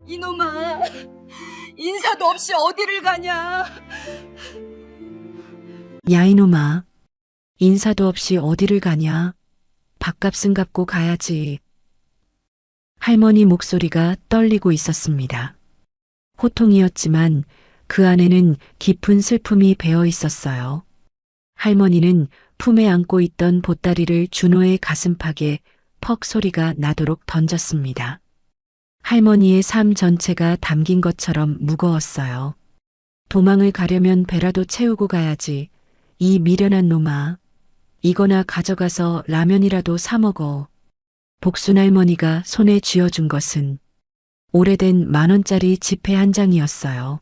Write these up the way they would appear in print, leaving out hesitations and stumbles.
이놈아, 인사도 없이 어디를 가냐? 야 이놈아, 인사도 없이 어디를 가냐? 밥값은 갚고 가야지. 할머니 목소리가 떨리고 있었습니다. 호통이었지만 그 안에는 깊은 슬픔이 배어 있었어요. 할머니는 품에 안고 있던 보따리를 준호의 가슴팍에 퍽 소리가 나도록 던졌습니다. 할머니의 삶 전체가 담긴 것처럼 무거웠어요. 도망을 가려면 배라도 채우고 가야지. 이 미련한 놈아. 이거나 가져가서 라면이라도 사 먹어. 복순 할머니가 손에 쥐어준 것은 오래된 10,000원짜리 지폐 한 장이었어요.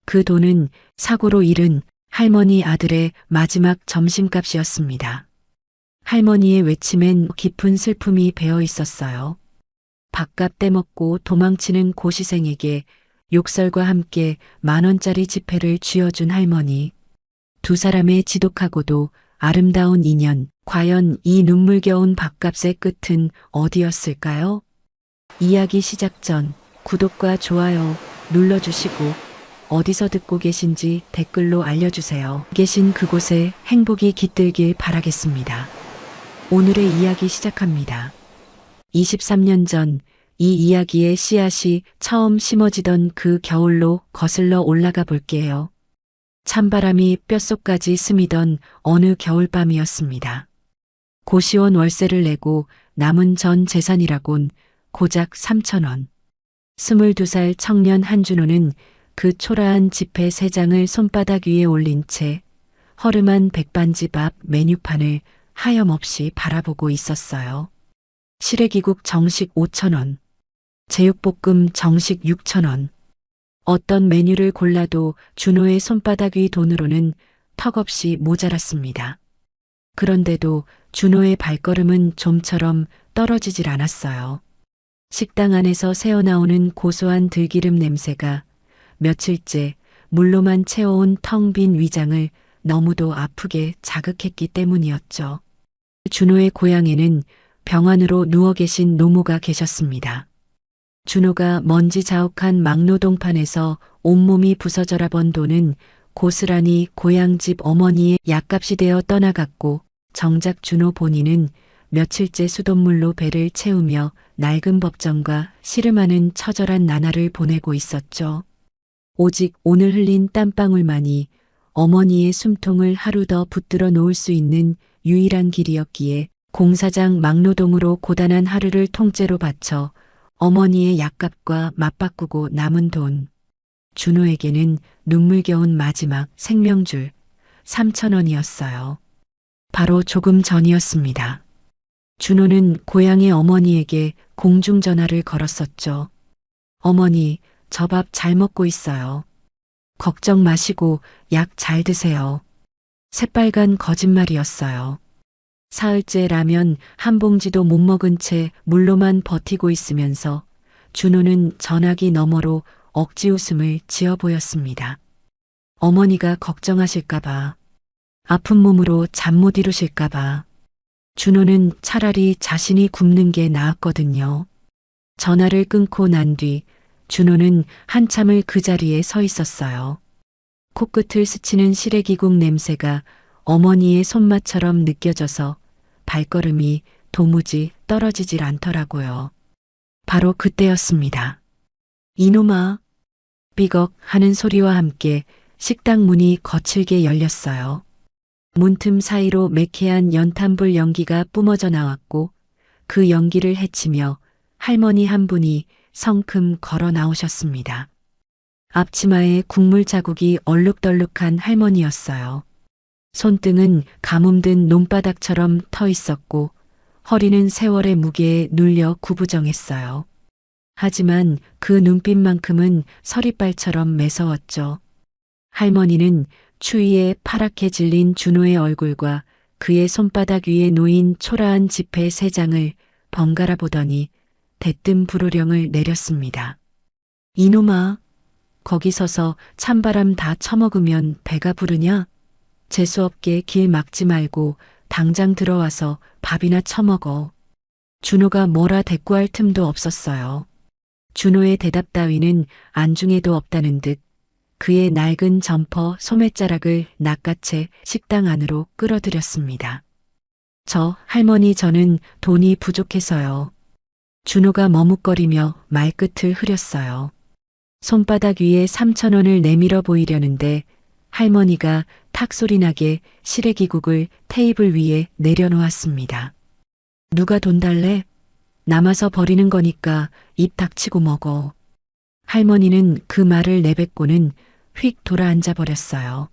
그 돈은 사고로 잃은 할머니 아들의 마지막 점심값이었습니다. 할머니의 외침엔 깊은 슬픔이 배어 있었어요. 밥값 떼먹고 도망치는 고시생에게 욕설과 함께 10,000원짜리 지폐를 쥐어준 할머니. 두 사람의 지독하고도 아름다운 인연, 과연 이 눈물겨운 밥값의 끝은 어디였을까요? 이야기 시작 전 구독과 좋아요 눌러주시고 어디서 듣고 계신지 댓글로 알려주세요. 계신 그곳에 행복이 깃들길 바라겠습니다. 오늘의 이야기 시작합니다. 23년 전 이 이야기의 씨앗이 처음 심어지던 그 겨울로 거슬러 올라가 볼게요. 찬바람이 뼛속까지 스미던 어느 겨울밤이었습니다. 고시원 월세를 내고 남은 전 재산이라곤 고작 3,000원. 22살 청년 한준호는 그 초라한 지폐 3장을 손바닥 위에 올린 채 허름한 백반집 앞 메뉴판을 하염없이 바라보고 있었어요. 시래기국 정식 5,000원, 제육볶음 정식 6,000원. 어떤 메뉴를 골라도 준호의 손바닥 위 돈으로는 턱없이 모자랐습니다. 그런데도 준호의 발걸음은 좀처럼 떨어지질 않았어요. 식당 안에서 새어나오는 고소한 들기름 냄새가 며칠째 물로만 채워온 텅 빈 위장을 너무도 아프게 자극했기 때문이었죠. 준호의 고향에는 병환으로 누워 계신 노모가 계셨습니다. 준호가 먼지 자욱한 막노동판에서 온몸이 부서져라 번 돈은 고스란히 고향집 어머니의 약값이 되어 떠나갔고 정작 준호 본인은 며칠째 수돗물로 배를 채우며 낡은 법정과 씨름하는 처절한 나날을 보내고 있었죠. 오직 오늘 흘린 땀방울만이 어머니의 숨통을 하루 더 붙들어 놓을 수 있는 유일한 길이었기에 공사장 막노동으로 고단한 하루를 통째로 바쳐 어머니의 약값과 맞바꾸고 남은 돈. 준호에게는 눈물겨운 마지막 생명줄 3,000원이었어요. 바로 조금 전이었습니다. 준호는 고향의 어머니에게 공중전화를 걸었었죠. 어머니, 저 밥 잘 먹고 있어요. 걱정 마시고 약 잘 드세요. 새빨간 거짓말이었어요. 사흘째 라면 한 봉지도 못 먹은 채 물로만 버티고 있으면서 준호는 전화기 너머로 억지 웃음을 지어 보였습니다. 어머니가 걱정하실까봐, 아픈 몸으로 잠 못 이루실까봐. 준호는 차라리 자신이 굶는 게 나았거든요. 전화를 끊고 난 뒤 준호는 한참을 그 자리에 서 있었어요. 코끝을 스치는 시래기국 냄새가 어머니의 손맛처럼 느껴져서 발걸음이 도무지 떨어지질 않더라고요. 바로 그때였습니다. 이놈아, 삐걱 하는 소리와 함께 식당 문이 거칠게 열렸어요. 문틈 사이로 매캐한 연탄불 연기가 뿜어져 나왔고 그 연기를 헤치며 할머니 한 분이 성큼 걸어 나오셨습니다. 앞치마에 국물 자국이 얼룩덜룩한 할머니였어요. 손등은 가뭄든 논바닥처럼 터 있었고 허리는 세월의 무게에 눌려 구부정했어요. 하지만 그 눈빛만큼은 서리발처럼 매서웠죠. 할머니는 추위에 파랗게 질린 준호의 얼굴과 그의 손바닥 위에 놓인 초라한 지폐 3장을 번갈아 보더니 대뜸 불호령을 내렸습니다. 이놈아, 거기 서서 찬바람 다 처먹으면 배가 부르냐? 재수없게 길 막지 말고 당장 들어와서 밥이나 처먹어. 준호가 뭐라 대꾸할 틈도 없었어요. 준호의 대답 따위는 안중에도 없다는 듯 그의 낡은 점퍼 소매자락을 낚아채 식당 안으로 끌어들였습니다. 할머니 저는 돈이 부족해서요. 준호가 머뭇거리며 말끝을 흐렸어요. 손바닥 위에 3,000원을 내밀어 보이려는데 할머니가 탁 소리 나게 시래기국을 테이블 위에 내려놓았습니다. 누가 돈 달래? 남아서 버리는 거니까 입 닥치고 먹어. 할머니는 그 말을 내뱉고는 휙 돌아앉아 버렸어요.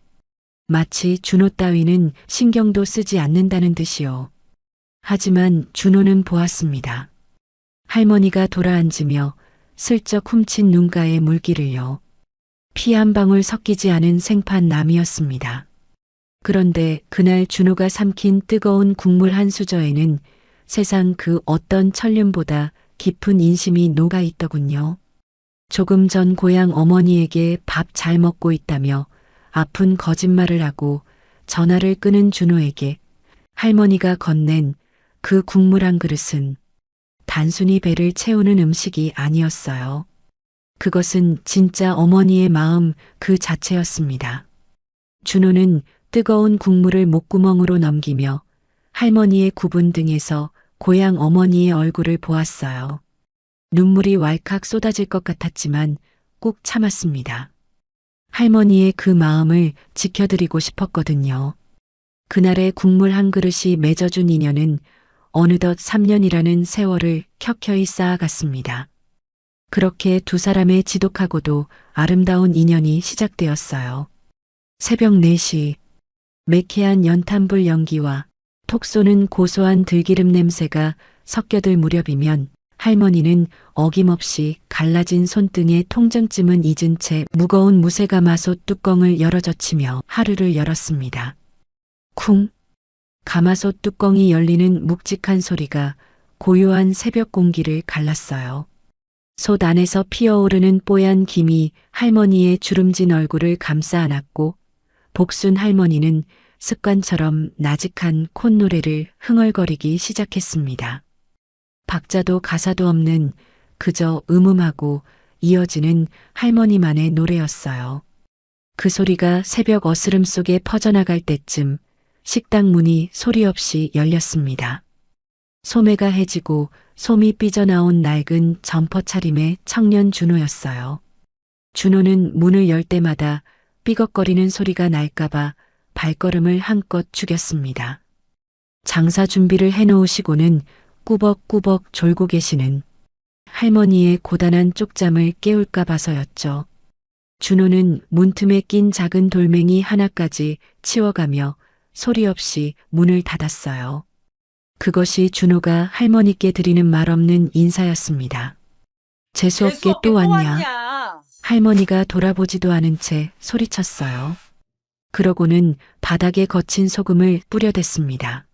마치 준호 따위는 신경도 쓰지 않는다는 듯이요. 하지만 준호는 보았습니다. 할머니가 돌아앉으며 슬쩍 훔친 눈가의 물기를요. 피 한 방울 섞이지 않은 생판남이었습니다. 그런데 그날 준호가 삼킨 뜨거운 국물 한 수저에는 세상 그 어떤 천륜보다 깊은 인심이 녹아 있더군요. 조금 전 고향 어머니에게 밥 잘 먹고 있다며 아픈 거짓말을 하고 전화를 끊은 준호에게 할머니가 건넨 그 국물 한 그릇은 단순히 배를 채우는 음식이 아니었어요. 그것은 진짜 어머니의 마음 그 자체였습니다. 준호는 뜨거운 국물을 목구멍으로 넘기며 할머니의 굽은 등에서 고향 어머니의 얼굴을 보았어요. 눈물이 왈칵 쏟아질 것 같았지만 꾹 참았습니다. 할머니의 그 마음을 지켜드리고 싶었거든요. 그날의 국물 한 그릇이 맺어준 인연은 어느덧 3년이라는 세월을 켜켜이 쌓아갔습니다. 그렇게 두 사람의 지독하고도 아름다운 인연이 시작되었어요. 새벽 4시, 매캐한 연탄불 연기와 톡 쏘는 고소한 들기름 냄새가 섞여들 무렵이면 할머니는 어김없이 갈라진 손등에 통증쯤은 잊은 채 무거운 무쇠가마솥 뚜껑을 열어젖히며 하루를 열었습니다. 쿵! 가마솥 뚜껑이 열리는 묵직한 소리가 고요한 새벽 공기를 갈랐어요. 솥 안에서 피어오르는 뽀얀 김이 할머니의 주름진 얼굴을 감싸 안았고 복순 할머니는 습관처럼 나직한 콧노래를 흥얼거리기 시작했습니다. 박자도 가사도 없는 그저 음음하고 이어지는 할머니만의 노래였어요. 그 소리가 새벽 어스름 속에 퍼져나갈 때쯤 식당 문이 소리 없이 열렸습니다. 소매가 해지고 솜이 삐져나온 낡은 점퍼 차림의 청년 준호였어요. 준호는 문을 열 때마다 삐걱거리는 소리가 날까봐 발걸음을 한껏 죽였습니다. 장사 준비를 해놓으시고는 꾸벅꾸벅 졸고 계시는 할머니의 고단한 쪽잠을 깨울까 봐서였죠. 준호는 문틈에 낀 작은 돌멩이 하나까지 치워가며 소리 없이 문을 닫았어요. 그것이 준호가 할머니께 드리는 말 없는 인사였습니다. 재수없게 또 왔냐? 할머니가 돌아보지도 않은 채 소리쳤어요. 그러고는 바닥에 거친 소금을 뿌려댔습니다.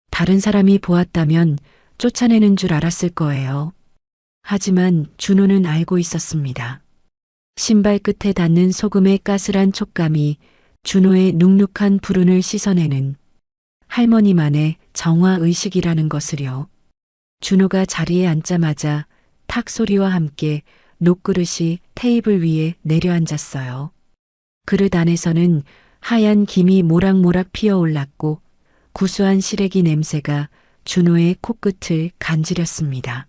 다른 사람이 보았다면 쫓아내는 줄 알았을 거예요. 하지만 준호는 알고 있었습니다. 신발 끝에 닿는 소금의 까슬한 촉감이 준호의 눅눅한 불운을 씻어내는 할머니만의 정화의식이라는 것을요. 준호가 자리에 앉자마자 탁 소리와 함께 녹그릇이 테이블 위에 내려앉았어요. 그릇 안에서는 하얀 김이 모락모락 피어올랐고 구수한 시래기 냄새가 준호의 코끝을 간지렸습니다.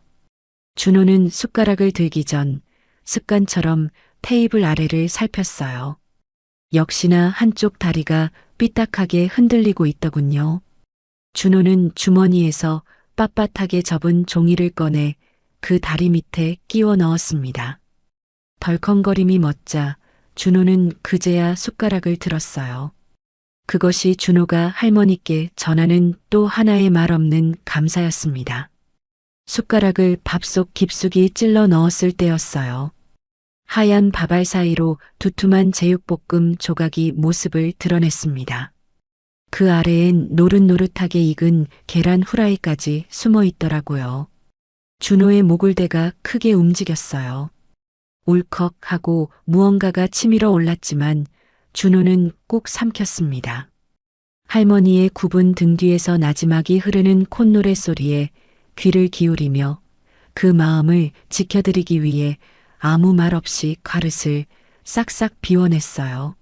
준호는 숟가락을 들기 전 습관처럼 테이블 아래를 살폈어요. 역시나 한쪽 다리가 삐딱하게 흔들리고 있더군요. 준호는 주머니에서 빳빳하게 접은 종이를 꺼내 그 다리 밑에 끼워 넣었습니다. 덜컹거림이 멎자 준호는 그제야 숟가락을 들었어요. 그것이 준호가 할머니께 전하는 또 하나의 말 없는 감사였습니다. 숟가락을 밥 속 깊숙이 찔러 넣었을 때였어요. 하얀 밥알 사이로 두툼한 제육볶음 조각이 모습을 드러냈습니다. 그 아래엔 노릇노릇하게 익은 계란 후라이까지 숨어 있더라고요. 준호의 목을대가 크게 움직였어요. 울컥 하고 무언가가 치밀어 올랐지만 준호는 꾹 삼켰습니다. 할머니의 굽은 등 뒤에서 나지막이 흐르는 콧노래 소리에 귀를 기울이며 그 마음을 지켜드리기 위해 아무 말 없이 그릇을 싹싹 비워냈어요.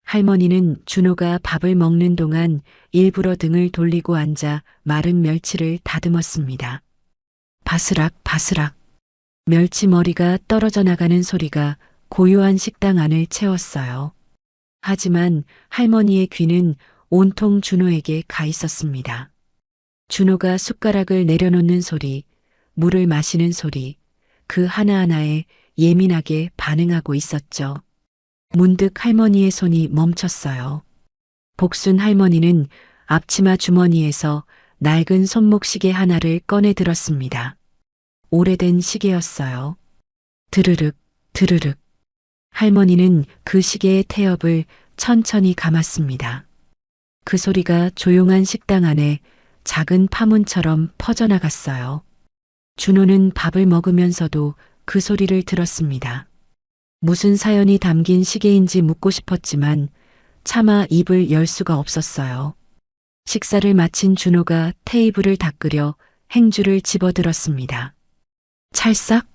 할머니는 준호가 밥을 먹는 동안 일부러 등을 돌리고 앉아 마른 멸치를 다듬었습니다. 바스락 바스락 멸치 머리가 떨어져 나가는 소리가 고요한 식당 안을 채웠어요. 하지만 할머니의 귀는 온통 준호에게 가 있었습니다. 준호가 숟가락을 내려놓는 소리, 물을 마시는 소리, 그 하나하나에 예민하게 반응하고 있었죠. 문득 할머니의 손이 멈췄어요. 복순 할머니는 앞치마 주머니에서 낡은 손목시계 하나를 꺼내 들었습니다. 오래된 시계였어요. 드르륵, 드르륵. 할머니는 그 시계의 태엽을 천천히 감았습니다. 그 소리가 조용한 식당 안에 작은 파문처럼 퍼져나갔어요. 준호는 밥을 먹으면서도 그 소리를 들었습니다. 무슨 사연이 담긴 시계인지 묻고 싶었지만 차마 입을 열 수가 없었어요. 식사를 마친 준호가 테이블을 닦으려 행주를 집어들었습니다. 찰싹!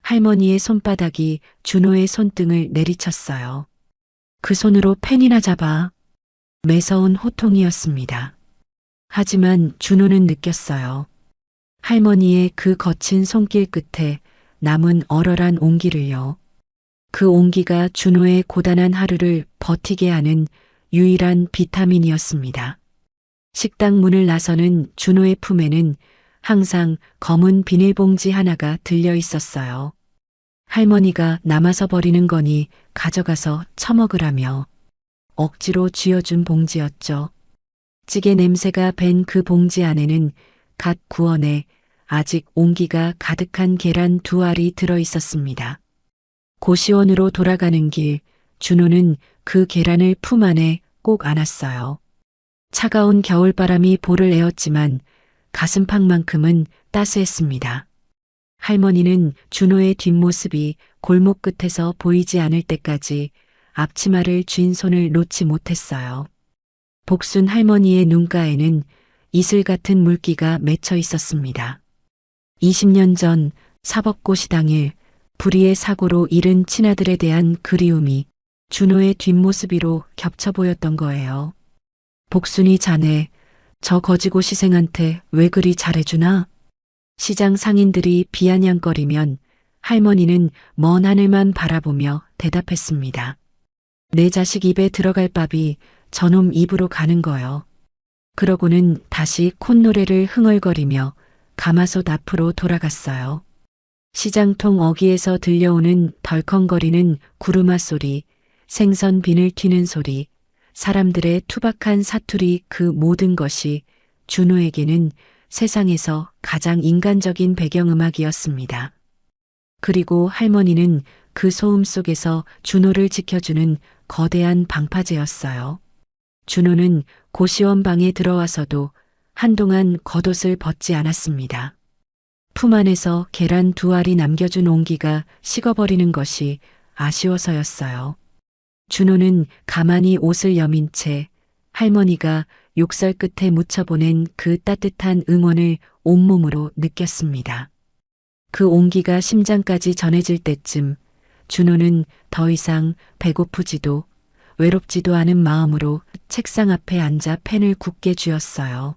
할머니의 손바닥이 준호의 손등을 내리쳤어요. 그 손으로 펜이나 잡아. 매서운 호통이었습니다. 하지만 준호는 느꼈어요. 할머니의 그 거친 손길 끝에 남은 얼얼한 온기를요. 그 온기가 준호의 고단한 하루를 버티게 하는 유일한 비타민이었습니다. 식당 문을 나서는 준호의 품에는 항상 검은 비닐봉지 하나가 들려 있었어요. 할머니가 남아서 버리는 거니 가져가서 처먹으라며 억지로 쥐어준 봉지였죠. 찌개 냄새가 밴 그 봉지 안에는 갓 구워내 아직 온기가 가득한 계란 2알이 들어 있었습니다. 고시원으로 돌아가는 길, 준호는 그 계란을 품 안에 꼭 안았어요. 차가운 겨울바람이 볼을 에웠지만 가슴팍만큼은 따스했습니다. 할머니는 준호의 뒷모습이 골목 끝에서 보이지 않을 때까지 앞치마를 쥔 손을 놓지 못했어요. 복순 할머니의 눈가에는 이슬 같은 물기가 맺혀 있었습니다. 20년 전 사법고시 당일 불의의 사고로 잃은 친아들에 대한 그리움이 준호의 뒷모습으로 겹쳐 보였던 거예요. 복순이 자네, 저 거지고시생한테 왜 그리 잘해주나? 시장 상인들이 비아냥거리면 할머니는 먼 하늘만 바라보며 대답했습니다. 내 자식 입에 들어갈 밥이 저놈 입으로 가는 거요. 그러고는 다시 콧노래를 흥얼거리며 가마솥 앞으로 돌아갔어요. 시장통 어귀에서 들려오는 덜컹거리는 구루마 소리, 생선 비늘 튀는 소리, 사람들의 투박한 사투리 그 모든 것이 준호에게는 세상에서 가장 인간적인 배경음악이었습니다. 그리고 할머니는 그 소음 속에서 준호를 지켜주는 거대한 방파제였어요. 준호는 고시원 방에 들어와서도 한동안 겉옷을 벗지 않았습니다. 품 안에서 계란 2알이 남겨준 온기가 식어버리는 것이 아쉬워서였어요. 준호는 가만히 옷을 여민 채 할머니가 욕설 끝에 묻혀보낸 그 따뜻한 응원을 온몸으로 느꼈습니다. 그 온기가 심장까지 전해질 때쯤 준호는 더 이상 배고프지도 외롭지도 않은 마음으로 책상 앞에 앉아 펜을 굳게 쥐었어요.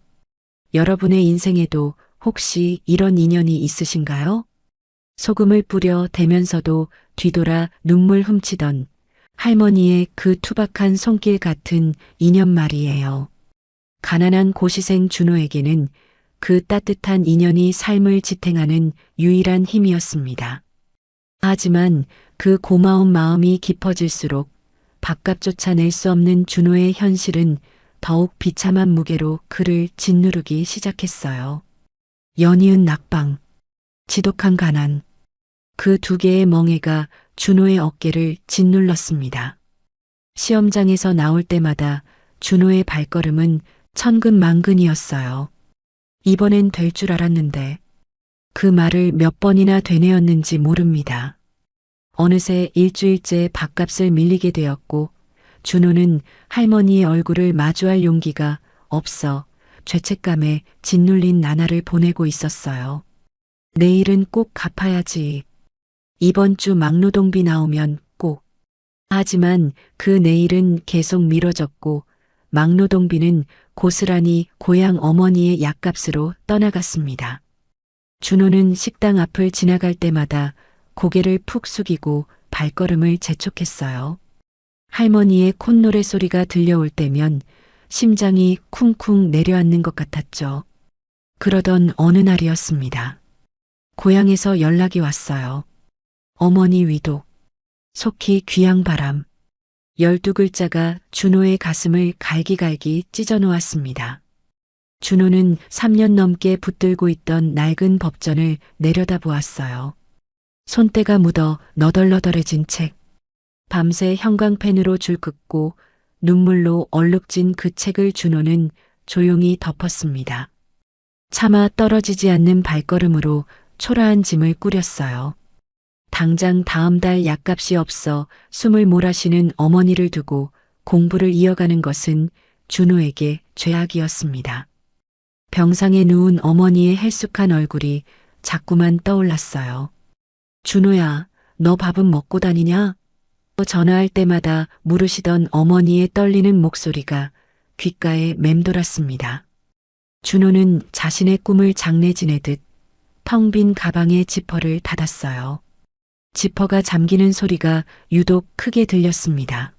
여러분의 인생에도 혹시 이런 인연이 있으신가요? 소금을 뿌려 대면서도 뒤돌아 눈물 훔치던 할머니의 그 투박한 손길 같은 인연 말이에요. 가난한 고시생 준호에게는 그 따뜻한 인연이 삶을 지탱하는 유일한 힘이었습니다. 하지만 그 고마운 마음이 깊어질수록 밥값조차 낼 수 없는 준호의 현실은 더욱 비참한 무게로 그를 짓누르기 시작했어요. 연이은 낙방, 지독한 가난, 그 두 개의 멍해가 준호의 어깨를 짓눌렀습니다. 시험장에서 나올 때마다 준호의 발걸음은 천근만근이었어요. 이번엔 될 줄 알았는데 그 말을 몇 번이나 되뇌었는지 모릅니다. 어느새 일주일째 밥값을 밀리게 되었고 준호는 할머니의 얼굴을 마주할 용기가 없어 죄책감에 짓눌린 나날을 보내고 있었어요. 내일은 꼭 갚아야지. 이번 주 막노동비 나오면 꼭. 하지만 그 내일은 계속 미뤄졌고 막노동비는 고스란히 고향 어머니의 약값으로 떠나갔습니다. 준호는 식당 앞을 지나갈 때마다 고개를 푹 숙이고 발걸음을 재촉했어요. 할머니의 콧노래 소리가 들려올 때면 심장이 쿵쿵 내려앉는 것 같았죠. 그러던 어느 날이었습니다. 고향에서 연락이 왔어요. 어머니 위독, 속히 귀향바람. 12글자가 준호의 가슴을 갈기갈기 찢어 놓았습니다. 준호는 3년 넘게 붙들고 있던 낡은 법전을 내려다보았어요. 손때가 묻어 너덜너덜해진 책. 밤새 형광펜으로 줄 긋고 눈물로 얼룩진 그 책을 준호는 조용히 덮었습니다. 차마 떨어지지 않는 발걸음으로 초라한 짐을 꾸렸어요. 당장 다음 달 약값이 없어 숨을 몰아쉬는 어머니를 두고 공부를 이어가는 것은 준호에게 죄악이었습니다. 병상에 누운 어머니의 헬쑥한 얼굴이 자꾸만 떠올랐어요. 준호야, 너 밥은 먹고 다니냐? 전화할 때마다 물으시던 어머니의 떨리는 목소리가 귓가에 맴돌았습니다. 준호는 자신의 꿈을 장례 지내듯 텅 빈 가방의 지퍼를 닫았어요. 지퍼가 잠기는 소리가 유독 크게 들렸습니다.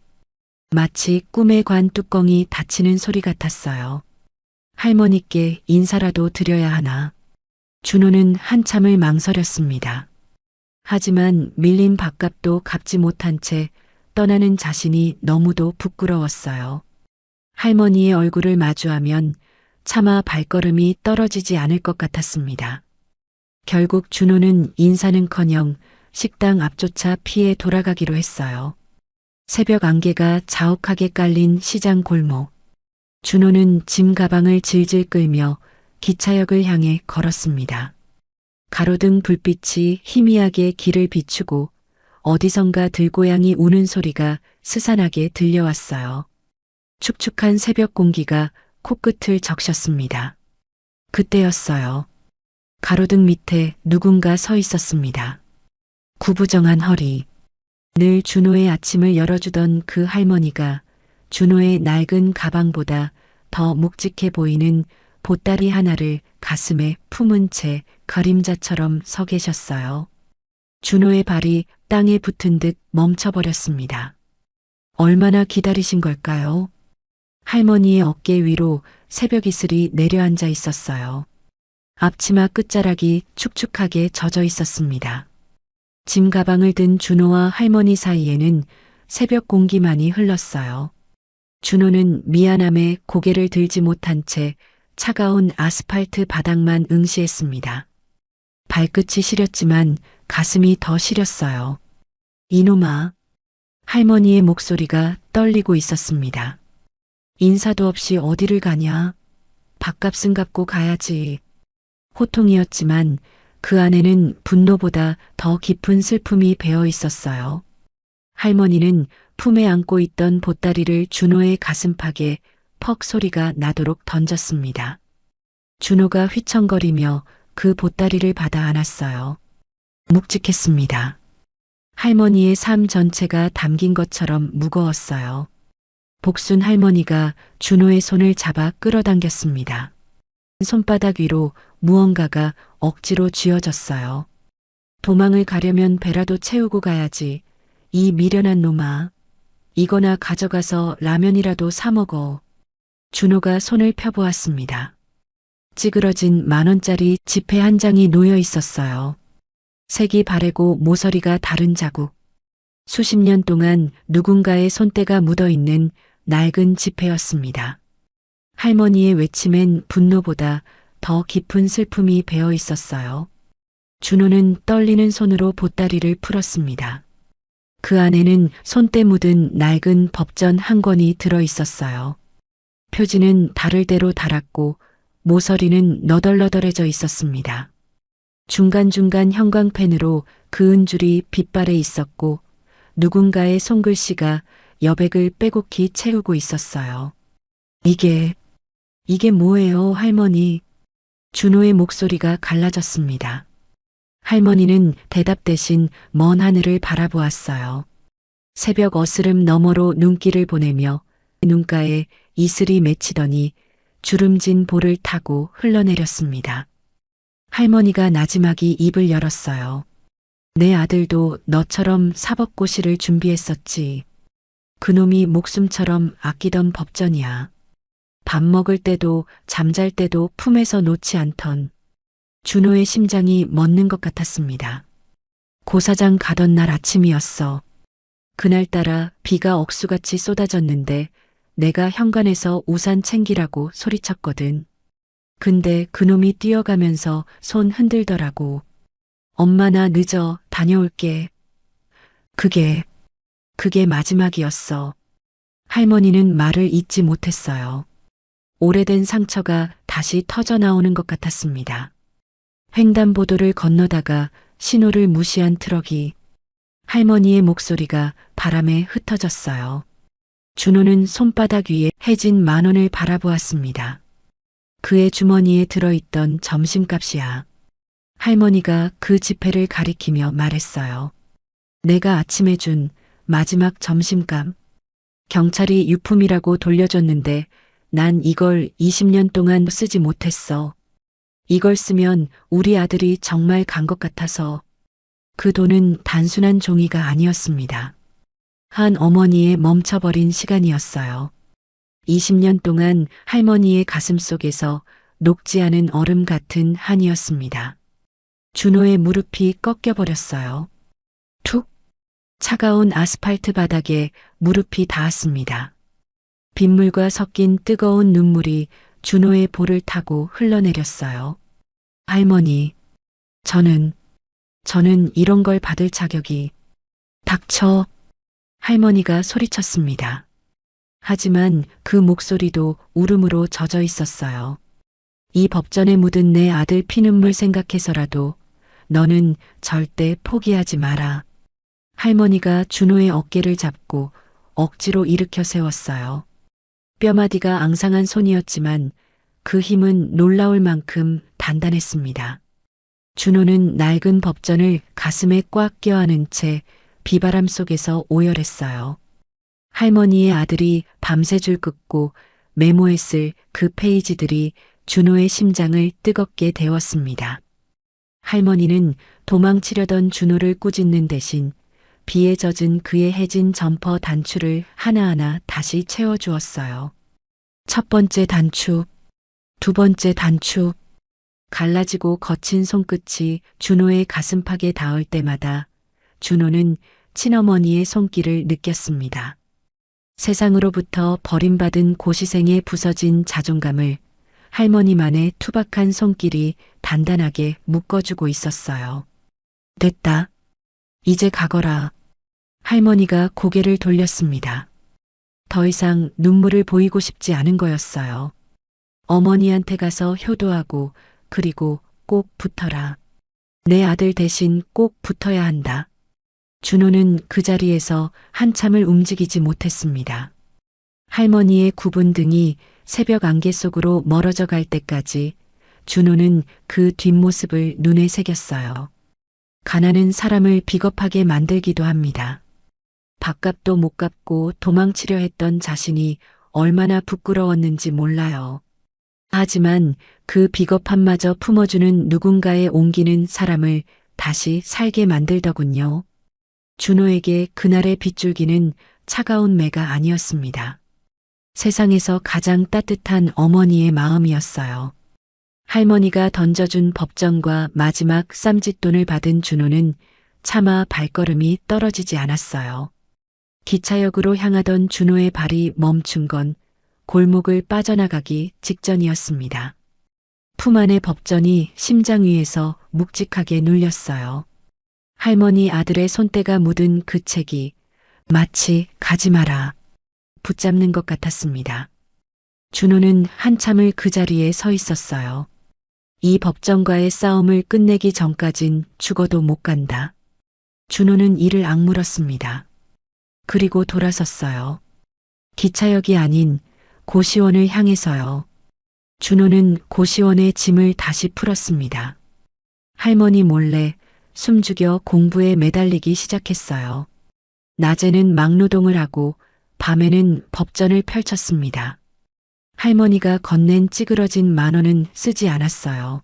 마치 꿈에 관 뚜껑이 닫히는 소리 같았어요. 할머니께 인사라도 드려야 하나. 준호는 한참을 망설였습니다. 하지만 밀린 밥값도 갚지 못한 채 떠나는 자신이 너무도 부끄러웠어요. 할머니의 얼굴을 마주하면 차마 발걸음이 떨어지지 않을 것 같았습니다. 결국 준호는 인사는커녕 식당 앞조차 피해 돌아가기로 했어요. 새벽 안개가 자욱하게 깔린 시장 골목. 준호는 짐 가방을 질질 끌며 기차역을 향해 걸었습니다. 가로등 불빛이 희미하게 길을 비추고 어디선가 들고양이 우는 소리가 스산하게 들려왔어요. 축축한 새벽 공기가 코끝을 적셨습니다. 그때였어요. 가로등 밑에 누군가 서 있었습니다. 구부정한 허리. 늘 준호의 아침을 열어주던 그 할머니가 준호의 낡은 가방보다 더 묵직해 보이는 보따리 하나를 가슴에 품은 채 그림자처럼 서 계셨어요. 준호의 발이 땅에 붙은 듯 멈춰버렸습니다. 얼마나 기다리신 걸까요? 할머니의 어깨 위로 새벽 이슬이 내려앉아 있었어요. 앞치마 끝자락이 축축하게 젖어 있었습니다. 짐 가방을 든 준호와 할머니 사이에는 새벽 공기만이 흘렀어요. 준호는 미안함에 고개를 들지 못한 채 차가운 아스팔트 바닥만 응시했습니다. 발끝이 시렸지만 가슴이 더 시렸어요. 이놈아. 할머니의 목소리가 떨리고 있었습니다. 인사도 없이 어디를 가냐? 밥값은 갚고 가야지. 호통이었지만 그 안에는 분노보다 더 깊은 슬픔이 배어 있었어요. 할머니는 품에 안고 있던 보따리를 준호의 가슴팍에 퍽 소리가 나도록 던졌습니다. 준호가 휘청거리며 그 보따리를 받아 안았어요. 묵직했습니다. 할머니의 삶 전체가 담긴 것처럼 무거웠어요. 복순 할머니가 준호의 손을 잡아 끌어당겼습니다. 손바닥 위로 무언가가 억지로 쥐어졌어요. 도망을 가려면 배라도 채우고 가야지. 이 미련한 놈아. 이거나 가져가서 라면이라도 사 먹어. 준호가 손을 펴보았습니다. 찌그러진 10,000원짜리 지폐 한 장이 놓여 있었어요. 색이 바래고 모서리가 다른 자국. 수십 년 동안 누군가의 손때가 묻어있는 낡은 지폐였습니다. 할머니의 외침엔 분노보다 더 깊은 슬픔이 배어 있었어요. 준호는 떨리는 손으로 보따리를 풀었습니다. 그 안에는 손때 묻은 낡은 법전 한 권이 들어 있었어요. 표지는 다를 대로 달았고 모서리는 너덜너덜해져 있었습니다. 중간중간 형광펜으로 그은 줄이 빗발해 있었고 누군가의 손글씨가 여백을 빼곡히 채우고 있었어요. 이게 뭐예요, 할머니? 준호의 목소리가 갈라졌습니다. 할머니는 대답 대신 먼 하늘을 바라보았어요. 새벽 어스름 너머로 눈길을 보내며 눈가에 이슬이 맺히더니 주름진 볼을 타고 흘러내렸습니다. 할머니가 나지막이 입을 열었어요. 내 아들도 너처럼 사법고시를 준비했었지. 그놈이 목숨처럼 아끼던 법전이야. 밥 먹을 때도 잠잘 때도 품에서 놓지 않던. 준호의 심장이 멎는 것 같았습니다. 고사장 가던 날 아침이었어. 그날따라 비가 억수같이 쏟아졌는데 내가 현관에서 우산 챙기라고 소리쳤거든. 근데 그놈이 뛰어가면서 손 흔들더라고. 엄마 나 늦어 다녀올게. 그게 마지막이었어. 할머니는 말을 잇지 못했어요. 오래된 상처가 다시 터져 나오는 것 같았습니다. 횡단보도를 건너다가 신호를 무시한 트럭이 할머니의 목소리가 바람에 흩어졌어요. 준호는 손바닥 위에 해진 10,000원을 바라보았습니다. 그의 주머니에 들어있던 점심값이야. 할머니가 그 지폐를 가리키며 말했어요. 내가 아침에 준 마지막 점심값. 경찰이 유품이라고 돌려줬는데 난 이걸 20년 동안 쓰지 못했어. 이걸 쓰면 우리 아들이 정말 간 것 같아서. 그 돈은 단순한 종이가 아니었습니다. 한 어머니의 멈춰버린 시간이었어요. 20년 동안 할머니의 가슴 속에서 녹지 않은 얼음 같은 한이었습니다. 준호의 무릎이 꺾여버렸어요. 툭! 차가운 아스팔트 바닥에 무릎이 닿았습니다. 빗물과 섞인 뜨거운 눈물이 준호의 볼을 타고 흘러내렸어요. 할머니, 저는 이런 걸 받을 자격이. 닥쳐! 할머니가 소리쳤습니다. 하지만 그 목소리도 울음으로 젖어 있었어요. 이 법전에 묻은 내 아들 피눈물 생각해서라도 너는 절대 포기하지 마라. 할머니가 준호의 어깨를 잡고 억지로 일으켜 세웠어요. 뼈마디가 앙상한 손이었지만 그 힘은 놀라울 만큼 단단했습니다. 준호는 낡은 법전을 가슴에 꽉 껴안은 채 비바람 속에서 오열했어요. 할머니의 아들이 밤새 줄 긋고 메모했을 그 페이지들이 준호의 심장을 뜨겁게 데웠습니다. 할머니는 도망치려던 준호를 꾸짖는 대신 비에 젖은 그의 해진 점퍼 단추를 하나하나 다시 채워주었어요. 첫 번째 단추, 두 번째 단추. 갈라지고 거친 손끝이 준호의 가슴팍에 닿을 때마다 준호는 친어머니의 손길을 느꼈습니다. 세상으로부터 버림받은 고시생의 부서진 자존감을 할머니만의 투박한 손길이 단단하게 묶어주고 있었어요. 됐다. 이제 가거라. 할머니가 고개를 돌렸습니다. 더 이상 눈물을 보이고 싶지 않은 거였어요. 어머니한테 가서 효도하고 그리고 꼭 붙어라. 내 아들 대신 꼭 붙어야 한다. 준호는 그 자리에서 한참을 움직이지 못했습니다. 할머니의 굽은 등이 새벽 안개 속으로 멀어져 갈 때까지 준호는 그 뒷모습을 눈에 새겼어요. 가난은 사람을 비겁하게 만들기도 합니다. 밥값도 못 갚고 도망치려 했던 자신이 얼마나 부끄러웠는지 몰라요. 하지만 그 비겁함마저 품어주는 누군가의 옮기는 사람을 다시 살게 만들더군요. 준호에게 그날의 빗줄기는 차가운 매가 아니었습니다. 세상에서 가장 따뜻한 어머니의 마음이었어요. 할머니가 던져준 법전과 마지막 쌈짓돈을 받은 준호는 차마 발걸음이 떨어지지 않았어요. 기차역으로 향하던 준호의 발이 멈춘 건 골목을 빠져나가기 직전이었습니다. 품 안의 법전이 심장 위에서 묵직하게 눌렸어요. 할머니 아들의 손때가 묻은 그 책이 마치 가지 마라 붙잡는 것 같았습니다. 준호는 한참을 그 자리에 서 있었어요. 이 법전과의 싸움을 끝내기 전까진 죽어도 못 간다. 준호는 이를 악물었습니다. 그리고 돌아섰어요. 기차역이 아닌 고시원을 향해서요. 준호는 고시원의 짐을 다시 풀었습니다. 할머니 몰래 숨죽여 공부에 매달리기 시작했어요. 낮에는 막노동을 하고 밤에는 법전을 펼쳤습니다. 할머니가 건넨 찌그러진 10,000원은 쓰지 않았어요.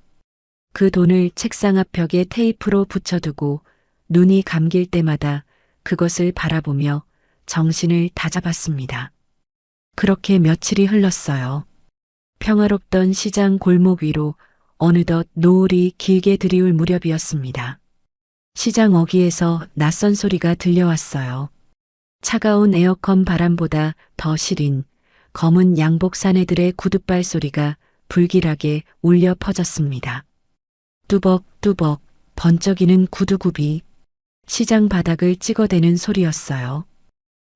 그 돈을 책상 앞벽에 테이프로 붙여두고 눈이 감길 때마다 그것을 바라보며 정신을 다잡았습니다. 그렇게 며칠이 흘렀어요. 평화롭던 시장 골목 위로 어느덧 노을이 길게 들이울 무렵이었습니다. 시장 어귀에서 낯선 소리가 들려왔어요. 차가운 에어컨 바람보다 더 시린 검은 양복 사내들의 구둣발 소리가 불길하게 울려 퍼졌습니다. 뚜벅뚜벅 번쩍이는 구두굽이 시장 바닥을 찍어대는 소리였어요.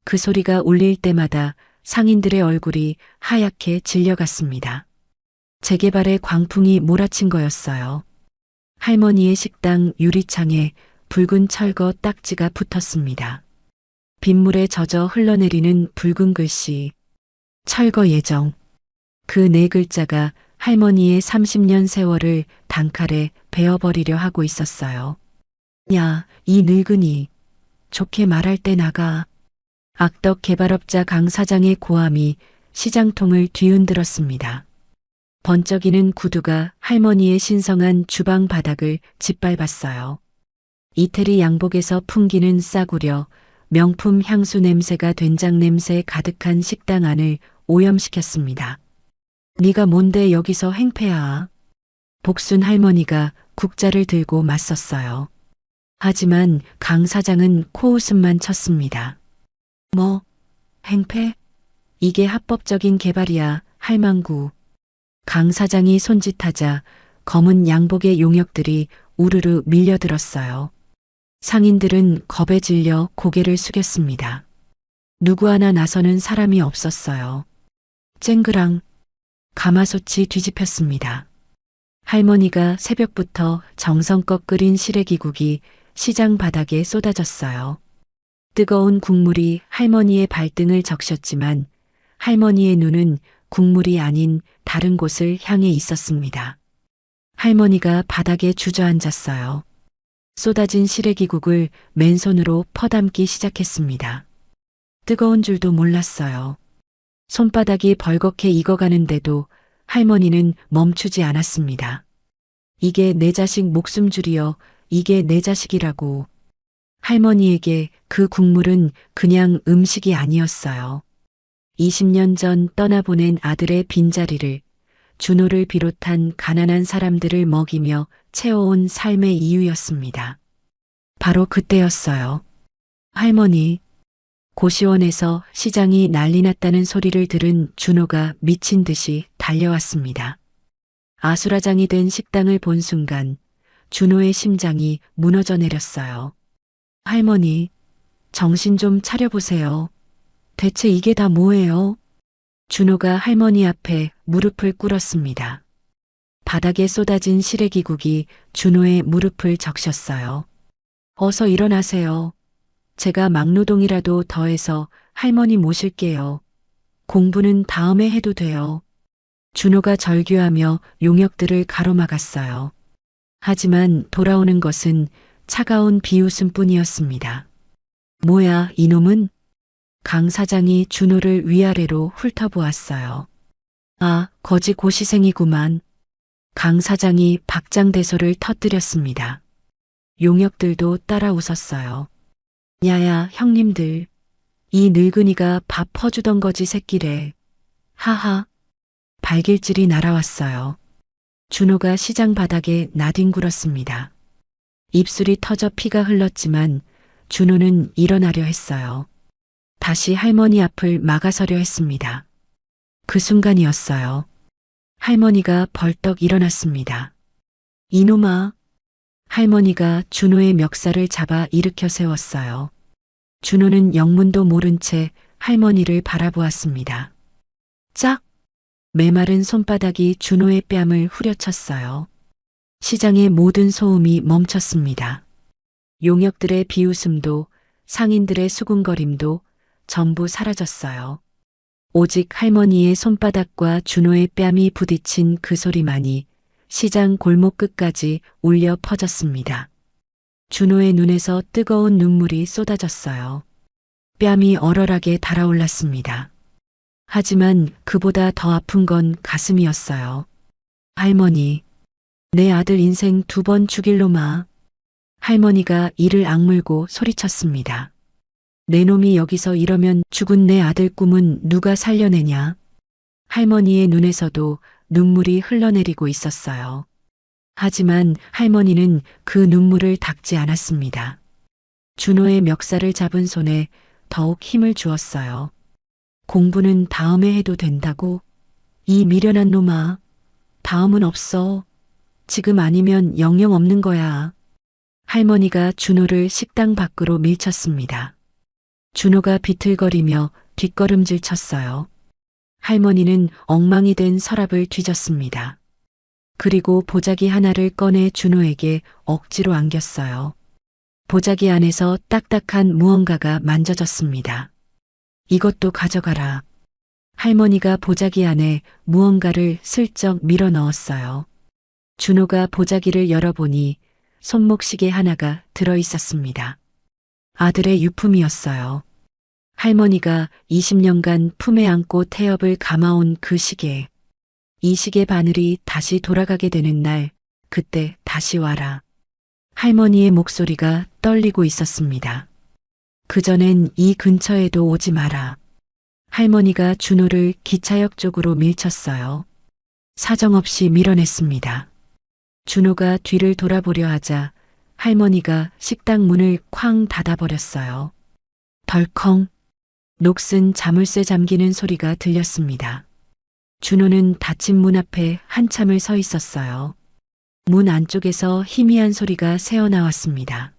그 소리가 울릴 때마다 상인들의 얼굴이 하얗게 질려갔습니다. 재개발의 광풍이 몰아친 거였어요. 할머니의 식당 유리창에 붉은 철거 딱지가 붙었습니다. 빗물에 젖어 흘러내리는 붉은 글씨, 철거 예정. 그 네 글자가 할머니의 30년 세월을 단칼에 베어버리려 하고 있었어요. 야, 이 늙은이. 좋게 말할 때 나가. 악덕 개발업자 강 사장의 고함이 시장통을 뒤흔들었습니다. 번쩍이는 구두가 할머니의 신성한 주방 바닥을 짓밟았어요. 이태리 양복에서 풍기는 싸구려, 명품 향수 냄새가 된장 냄새 가득한 식당 안을 오염시켰습니다. 네가 뭔데 여기서 행패야. 복순 할머니가 국자를 들고 맞섰어요. 하지만 강 사장은 코웃음만 쳤습니다. 뭐, 행패? 이게 합법적인 개발이야, 할망구. 강 사장이 손짓하자 검은 양복의 용역들이 우르르 밀려들었어요. 상인들은 겁에 질려 고개를 숙였습니다. 누구 하나 나서는 사람이 없었어요. 쨍그랑 가마솥이 뒤집혔습니다. 할머니가 새벽부터 정성껏 끓인 시래기국이 시장 바닥에 쏟아졌어요. 뜨거운 국물이 할머니의 발등을 적셨지만 할머니의 눈은 국물이 아닌 다른 곳을 향해 있었습니다. 할머니가 바닥에 주저앉았어요. 쏟아진 시래기국을 맨손으로 퍼담기 시작했습니다. 뜨거운 줄도 몰랐어요. 손바닥이 벌겋게 익어가는데도 할머니는 멈추지 않았습니다. 이게 내 자식 목숨줄이여, 이게 내 자식이라고. 할머니에게 그 국물은 그냥 음식이 아니었어요. 20년 전 떠나보낸 아들의 빈자리를, 준호를 비롯한 가난한 사람들을 먹이며 채워온 삶의 이유였습니다. 바로 그때였어요. 할머니, 고시원에서 시장이 난리 났다는 소리를 들은 준호가 미친 듯이 달려왔습니다. 아수라장이 된 식당을 본 순간 준호의 심장이 무너져 내렸어요. 할머니, 정신 좀 차려보세요. 대체 이게 다 뭐예요? 준호가 할머니 앞에 무릎을 꿇었습니다. 바닥에 쏟아진 시래기국이 준호의 무릎을 적셨어요. 어서 일어나세요. 제가 막노동이라도 더해서 할머니 모실게요. 공부는 다음에 해도 돼요. 준호가 절규하며 용역들을 가로막았어요. 하지만 돌아오는 것은 차가운 비웃음뿐이었습니다. 뭐야, 이놈은? 강 사장이 준호를 위아래로 훑어보았어요. 아, 거지 고시생이구만. 강 사장이 박장대소를 터뜨렸습니다. 용역들도 따라 웃었어요. 야야, 형님들. 이 늙은이가 밥 퍼주던 거지 새끼래. 하하. 발길질이 날아왔어요. 준호가 시장 바닥에 나뒹굴었습니다. 입술이 터져 피가 흘렀지만 준호는 일어나려 했어요. 다시 할머니 앞을 막아서려 했습니다. 그 순간이었어요. 할머니가 벌떡 일어났습니다. 이놈아. 할머니가 준호의 멱살을 잡아 일으켜 세웠어요. 준호는 영문도 모른 채 할머니를 바라보았습니다. 짝! 메마른 손바닥이 준호의 뺨을 후려쳤어요. 시장의 모든 소음이 멈췄습니다. 용역들의 비웃음도 상인들의 수군거림도 전부 사라졌어요. 오직 할머니의 손바닥과 준호의 뺨이 부딪힌 그 소리만이 시장 골목 끝까지 울려 퍼졌습니다. 준호의 눈에서 뜨거운 눈물이 쏟아졌어요. 뺨이 얼얼하게 달아올랐습니다. 하지만 그보다 더 아픈 건 가슴이었어요. 할머니, 내 아들 인생 2번 죽일 놈아. 할머니가 이를 악물고 소리쳤습니다. 내 놈이 여기서 이러면 죽은 내 아들 꿈은 누가 살려내냐? 할머니의 눈에서도 눈물이 흘러내리고 있었어요. 하지만 할머니는 그 눈물을 닦지 않았습니다. 준호의 멱살을 잡은 손에 더욱 힘을 주었어요. 공부는 다음에 해도 된다고? 이 미련한 놈아. 다음은 없어. 지금 아니면 영영 없는 거야. 할머니가 준호를 식당 밖으로 밀쳤습니다. 준호가 비틀거리며 뒷걸음질 쳤어요. 할머니는 엉망이 된 서랍을 뒤졌습니다. 그리고 보자기 하나를 꺼내 준호에게 억지로 안겼어요. 보자기 안에서 딱딱한 무언가가 만져졌습니다. 이것도 가져가라. 할머니가 보자기 안에 무언가를 슬쩍 밀어 넣었어요. 준호가 보자기를 열어보니 손목시계 하나가 들어 있었습니다. 아들의 유품이었어요. 할머니가 20년간 품에 안고 태엽을 감아온 그 시계. 이 시계 바늘이 다시 돌아가게 되는 날, 그때 다시 와라. 할머니의 목소리가 떨리고 있었습니다. 그전엔 이 근처에도 오지 마라. 할머니가 준호를 기차역 쪽으로 밀쳤어요. 사정없이 밀어냈습니다. 준호가 뒤를 돌아보려 하자 할머니가 식당 문을 쾅 닫아버렸어요. 덜컹 녹슨 자물쇠 잠기는 소리가 들렸습니다. 준호는 닫힌 문 앞에 한참을 서 있었어요. 문 안쪽에서 희미한 소리가 새어나왔습니다.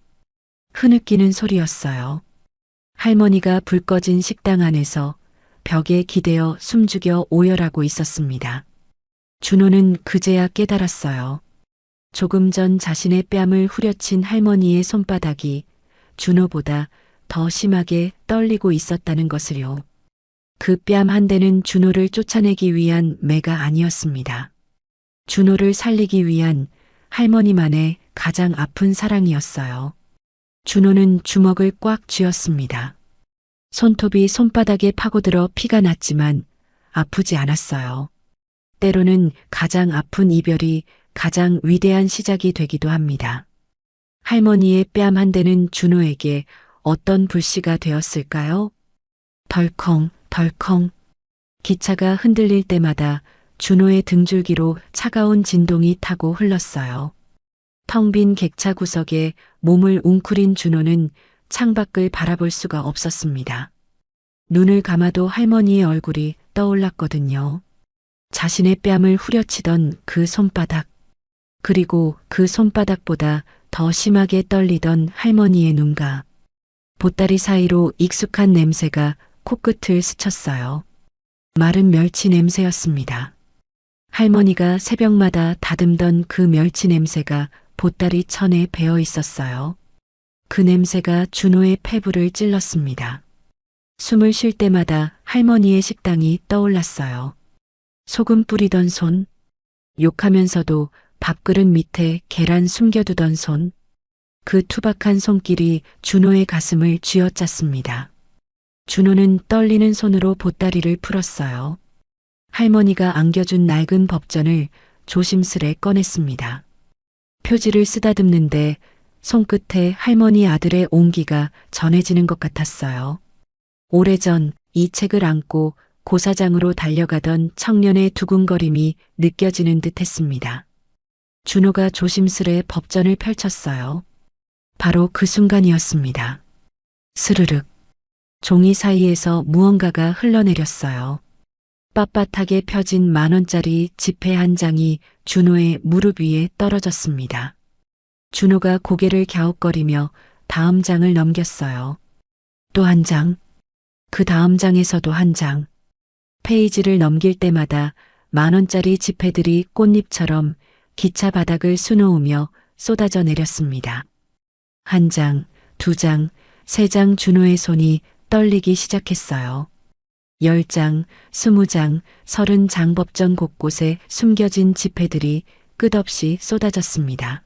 흐느끼는 소리였어요. 할머니가 불 꺼진 식당 안에서 벽에 기대어 숨죽여 오열하고 있었습니다. 준호는 그제야 깨달았어요. 조금 전 자신의 뺨을 후려친 할머니의 손바닥이 준호보다 더 심하게 떨리고 있었다는 것을요. 그 뺨 한 대는 준호를 쫓아내기 위한 매가 아니었습니다. 준호를 살리기 위한 할머니만의 가장 아픈 사랑이었어요. 준호는 주먹을 꽉 쥐었습니다. 손톱이 손바닥에 파고들어 피가 났지만 아프지 않았어요. 때로는 가장 아픈 이별이 가장 위대한 시작이 되기도 합니다. 할머니의 뺨 한 대는 준호에게 어떤 불씨가 되었을까요? 덜컹 덜컹. 기차가 흔들릴 때마다 준호의 등줄기로 차가운 진동이 타고 흘렀어요. 텅 빈 객차 구석에 몸을 웅크린 준호는 창밖을 바라볼 수가 없었습니다. 눈을 감아도 할머니의 얼굴이 떠올랐거든요. 자신의 뺨을 후려치던 그 손바닥, 그리고 그 손바닥보다 더 심하게 떨리던 할머니의 눈가, 보따리 사이로 익숙한 냄새가 코끝을 스쳤어요. 마른 멸치 냄새였습니다. 할머니가 새벽마다 다듬던 그 멸치 냄새가 보따리 천에 배어 있었어요. 그 냄새가 준호의 폐부를 찔렀습니다. 숨을 쉴 때마다 할머니의 식당이 떠올랐어요. 소금 뿌리던 손, 욕하면서도 밥그릇 밑에 계란 숨겨두던 손, 그 투박한 손길이 준호의 가슴을 쥐어짰습니다. 준호는 떨리는 손으로 보따리를 풀었어요. 할머니가 안겨준 낡은 법전을 조심스레 꺼냈습니다. 표지를 쓰다듬는데 손끝에 할머니 아들의 온기가 전해지는 것 같았어요. 오래전 이 책을 안고 고사장으로 달려가던 청년의 두근거림이 느껴지는 듯 했습니다. 준호가 조심스레 법전을 펼쳤어요. 바로 그 순간이었습니다. 스르륵. 종이 사이에서 무언가가 흘러내렸어요. 빳빳하게 펴진 10,000원짜리 지폐 한 장이 준호의 무릎 위에 떨어졌습니다. 준호가 고개를 갸웃거리며 다음 장을 넘겼어요. 또 한 장. 그 다음 장에서도 한 장. 페이지를 넘길 때마다 10,000원짜리 지폐들이 꽃잎처럼 기차 바닥을 수놓으며 쏟아져 내렸습니다. 한 장, 2장, 3장. 준호의 손이 떨리기 시작했어요. 10장, 20장, 30장. 법전 곳곳에 숨겨진 지폐들이 끝없이 쏟아졌습니다.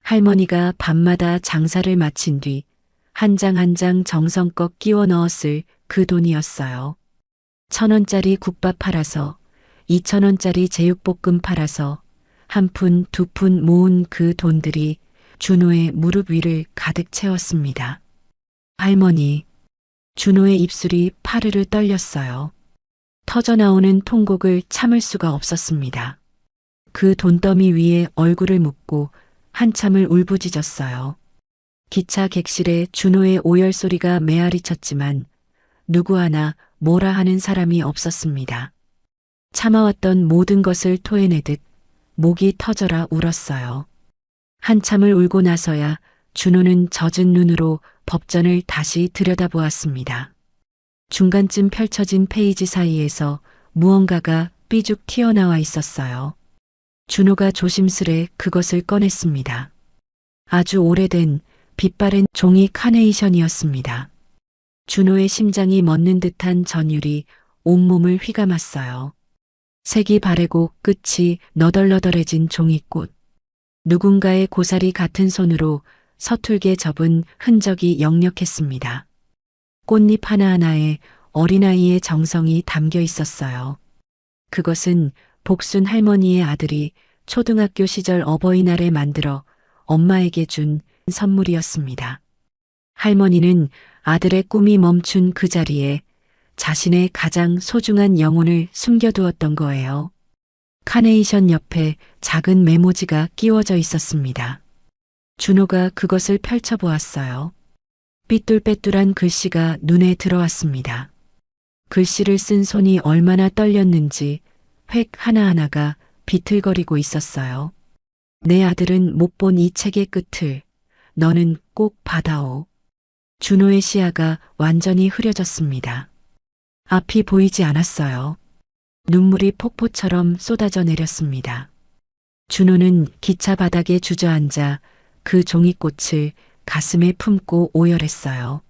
할머니가 밤마다 장사를 마친 뒤 한 장 한 장 정성껏 끼워 넣었을 그 돈이었어요. 1,000원짜리 국밥 팔아서, 2,000원짜리 제육볶음 팔아서 한 푼, 두 푼 모은 그 돈들이 준호의 무릎 위를 가득 채웠습니다. 할머니, 준호의 입술이 파르르 떨렸어요. 터져나오는 통곡을 참을 수가 없었습니다. 그 돈더미 위에 얼굴을 묻고 한참을 울부짖었어요. 기차 객실에 준호의 오열 소리가 메아리 쳤지만 누구 하나 뭐라 하는 사람이 없었습니다. 참아왔던 모든 것을 토해내듯 목이 터져라 울었어요. 한참을 울고 나서야 준호는 젖은 눈으로 법전을 다시 들여다보았습니다. 중간쯤 펼쳐진 페이지 사이에서 무언가가 삐죽 튀어나와 있었어요. 준호가 조심스레 그것을 꺼냈습니다. 아주 오래된 빛바랜 종이 카네이션이었습니다. 준호의 심장이 멎는 듯한 전율이 온몸을 휘감았어요. 색이 바래고 끝이 너덜너덜해진 종이꽃. 누군가의 고사리 같은 손으로 서툴게 접은 흔적이 역력했습니다. 꽃잎 하나하나에 어린아이의 정성이 담겨 있었어요. 그것은 복순 할머니의 아들이 초등학교 시절 어버이날에 만들어 엄마에게 준 선물이었습니다. 할머니는 아들의 꿈이 멈춘 그 자리에 자신의 가장 소중한 영혼을 숨겨두었던 거예요. 카네이션 옆에 작은 메모지가 끼워져 있었습니다. 준호가 그것을 펼쳐보았어요. 삐뚤빼뚤한 글씨가 눈에 들어왔습니다. 글씨를 쓴 손이 얼마나 떨렸는지 획 하나하나가 비틀거리고 있었어요. 내 아들은 못 본 이 책의 끝을 너는 꼭 받아오. 준호의 시야가 완전히 흐려졌습니다. 앞이 보이지 않았어요. 눈물이 폭포처럼 쏟아져 내렸습니다. 준호는 기차 바닥에 주저앉아 그 종이꽃을 가슴에 품고 오열했어요.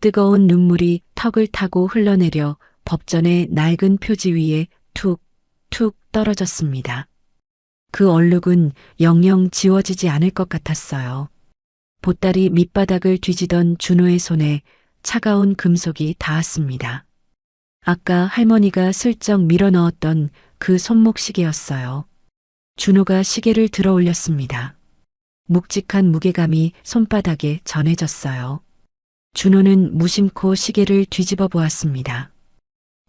뜨거운 눈물이 턱을 타고 흘러내려 법전의 낡은 표지 위에 툭, 툭 떨어졌습니다. 그 얼룩은 영영 지워지지 않을 것 같았어요. 보따리 밑바닥을 뒤지던 준호의 손에 차가운 금속이 닿았습니다. 아까 할머니가 슬쩍 밀어넣었던 그 손목시계였어요. 준호가 시계를 들어 올렸습니다. 묵직한 무게감이 손바닥에 전해졌어요. 준호는 무심코 시계를 뒤집어 보았습니다.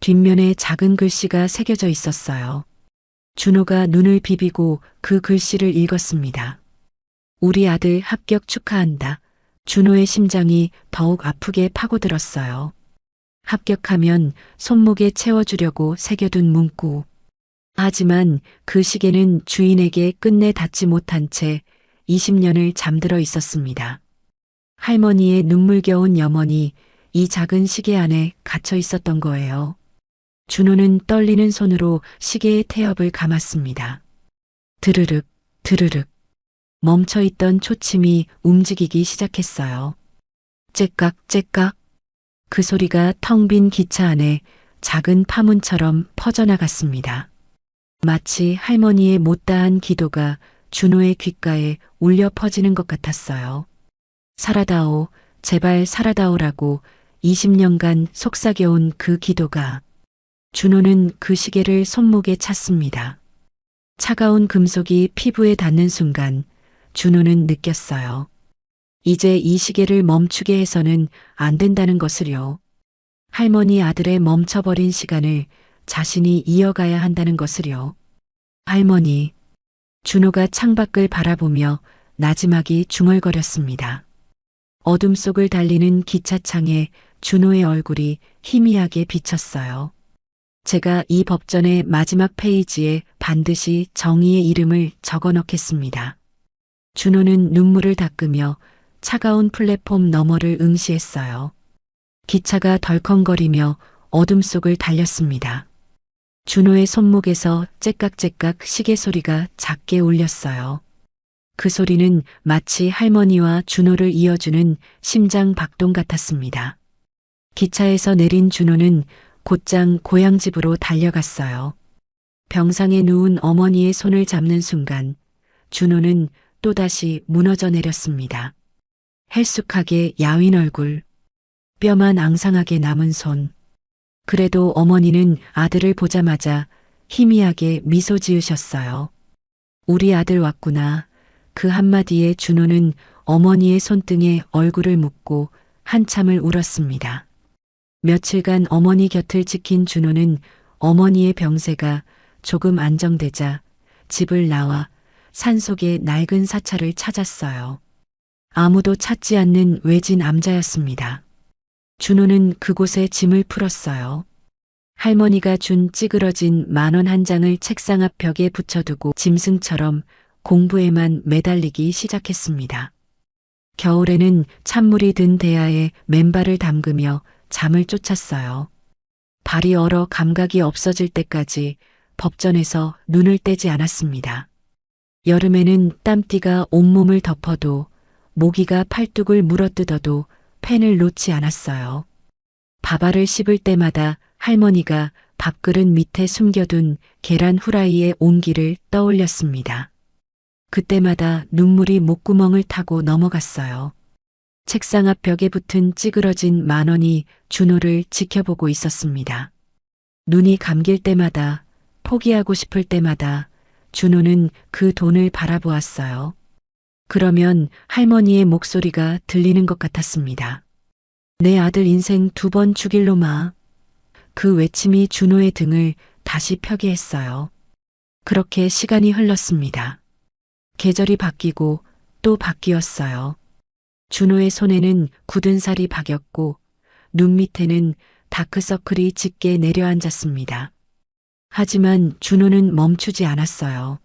뒷면에 작은 글씨가 새겨져 있었어요. 준호가 눈을 비비고 그 글씨를 읽었습니다. 우리 아들 합격 축하한다. 준호의 심장이 더욱 아프게 파고들었어요. 합격하면 손목에 채워주려고 새겨둔 문구. 하지만 그 시계는 주인에게 끝내 닿지 못한 채 20년을 잠들어 있었습니다. 할머니의 눈물겨운 염원이 이 작은 시계 안에 갇혀 있었던 거예요. 준호는 떨리는 손으로 시계의 태엽을 감았습니다. 드르륵, 드르륵. 멈춰있던 초침이 움직이기 시작했어요. 째깍, 째깍. 그 소리가 텅 빈 기차 안에 작은 파문처럼 퍼져나갔습니다. 마치 할머니의 못다한 기도가 준호의 귓가에 울려 퍼지는 것 같았어요. 살아다오, 제발 살아다오라고 20년간 속삭여온 그 기도가. 준호는 그 시계를 손목에 찼습니다. 차가운 금속이 피부에 닿는 순간 준호는 느꼈어요. 이제 이 시계를 멈추게 해서는 안 된다는 것을요. 할머니 아들의 멈춰버린 시간을 자신이 이어가야 한다는 것을요. 할머니. 준호가 창밖을 바라보며 나지막이 중얼거렸습니다. 어둠 속을 달리는 기차창에 준호의 얼굴이 희미하게 비쳤어요. 제가 이 법전의 마지막 페이지에 반드시 정의의 이름을 적어 넣겠습니다. 준호는 눈물을 닦으며 차가운 플랫폼 너머를 응시했어요. 기차가 덜컹거리며 어둠 속을 달렸습니다. 준호의 손목에서 째깍째깍 시계 소리가 작게 울렸어요. 그 소리는 마치 할머니와 준호를 이어주는 심장 박동 같았습니다. 기차에서 내린 준호는 곧장 고향집으로 달려갔어요. 병상에 누운 어머니의 손을 잡는 순간 준호는 또다시 무너져 내렸습니다. 헬쑥하게 야윈 얼굴, 뼈만 앙상하게 남은 손. 그래도 어머니는 아들을 보자마자 희미하게 미소 지으셨어요. 우리 아들 왔구나. 그 한마디에 준호는 어머니의 손등에 얼굴을 묻고 한참을 울었습니다. 며칠간 어머니 곁을 지킨 준호는 어머니의 병세가 조금 안정되자 집을 나와 산속의 낡은 사찰을 찾았어요. 아무도 찾지 않는 외진 암자였습니다. 준호는 그곳에 짐을 풀었어요. 할머니가 준 찌그러진 10,000원 한 장을 책상 앞 벽에 붙여두고 짐승처럼 공부에만 매달리기 시작했습니다. 겨울에는 찬물이 든 대야에 맨발을 담그며 잠을 쫓았어요. 발이 얼어 감각이 없어질 때까지 법전에서 눈을 떼지 않았습니다. 여름에는 땀띠가 온몸을 덮어도 모기가 팔뚝을 물어뜯어도 펜을 놓지 않았어요. 밥알을 씹을 때마다 할머니가 밥그릇 밑에 숨겨둔 계란 후라이의 온기를 떠올렸습니다. 그때마다 눈물이 목구멍을 타고 넘어갔어요. 책상 앞 벽에 붙은 찌그러진 10,000원이 준호를 지켜보고 있었습니다. 눈이 감길 때마다, 포기하고 싶을 때마다 준호는 그 돈을 바라보았어요. 그러면 할머니의 목소리가 들리는 것 같았습니다. 내 아들 인생 2번 죽일 놈아. 그 외침이 준호의 등을 다시 펴게 했어요. 그렇게 시간이 흘렀습니다. 계절이 바뀌고 또 바뀌었어요. 준호의 손에는 굳은 살이 박였고 눈 밑에는 다크서클이 짙게 내려앉았습니다. 하지만 준호는 멈추지 않았어요.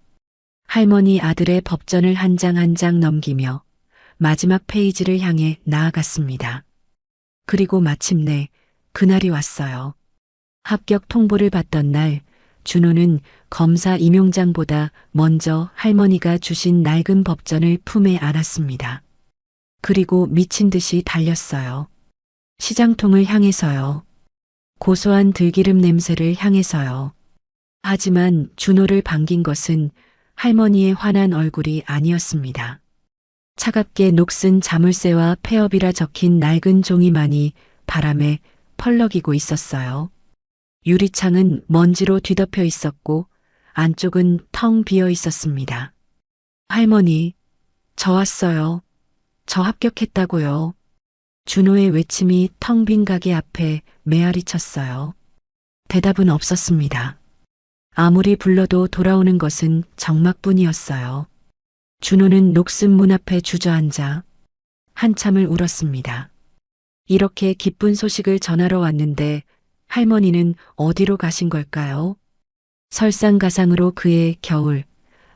할머니 아들의 법전을 한 장 한 장 넘기며 마지막 페이지를 향해 나아갔습니다. 그리고 마침내 그날이 왔어요. 합격 통보를 받던 날 준호는 검사 임용장보다 먼저 할머니가 주신 낡은 법전을 품에 안았습니다. 그리고 미친 듯이 달렸어요. 시장통을 향해서요. 고소한 들기름 냄새를 향해서요. 하지만 준호를 반긴 것은 할머니의 환한 얼굴이 아니었습니다. 차갑게 녹슨 자물쇠와 폐업이라 적힌 낡은 종이만이 바람에 펄럭이고 있었어요. 유리창은 먼지로 뒤덮여 있었고 안쪽은 텅 비어 있었습니다. 할머니, 저 왔어요. 저 합격했다고요. 준호의 외침이 텅 빈 가게 앞에 메아리 쳤어요. 대답은 없었습니다. 아무리 불러도 돌아오는 것은 정막뿐이었어요. 준호는 녹슨 문 앞에 주저앉아 한참을 울었습니다. 이렇게 기쁜 소식을 전하러 왔는데 할머니는 어디로 가신 걸까요? 설상가상으로 그의 겨울,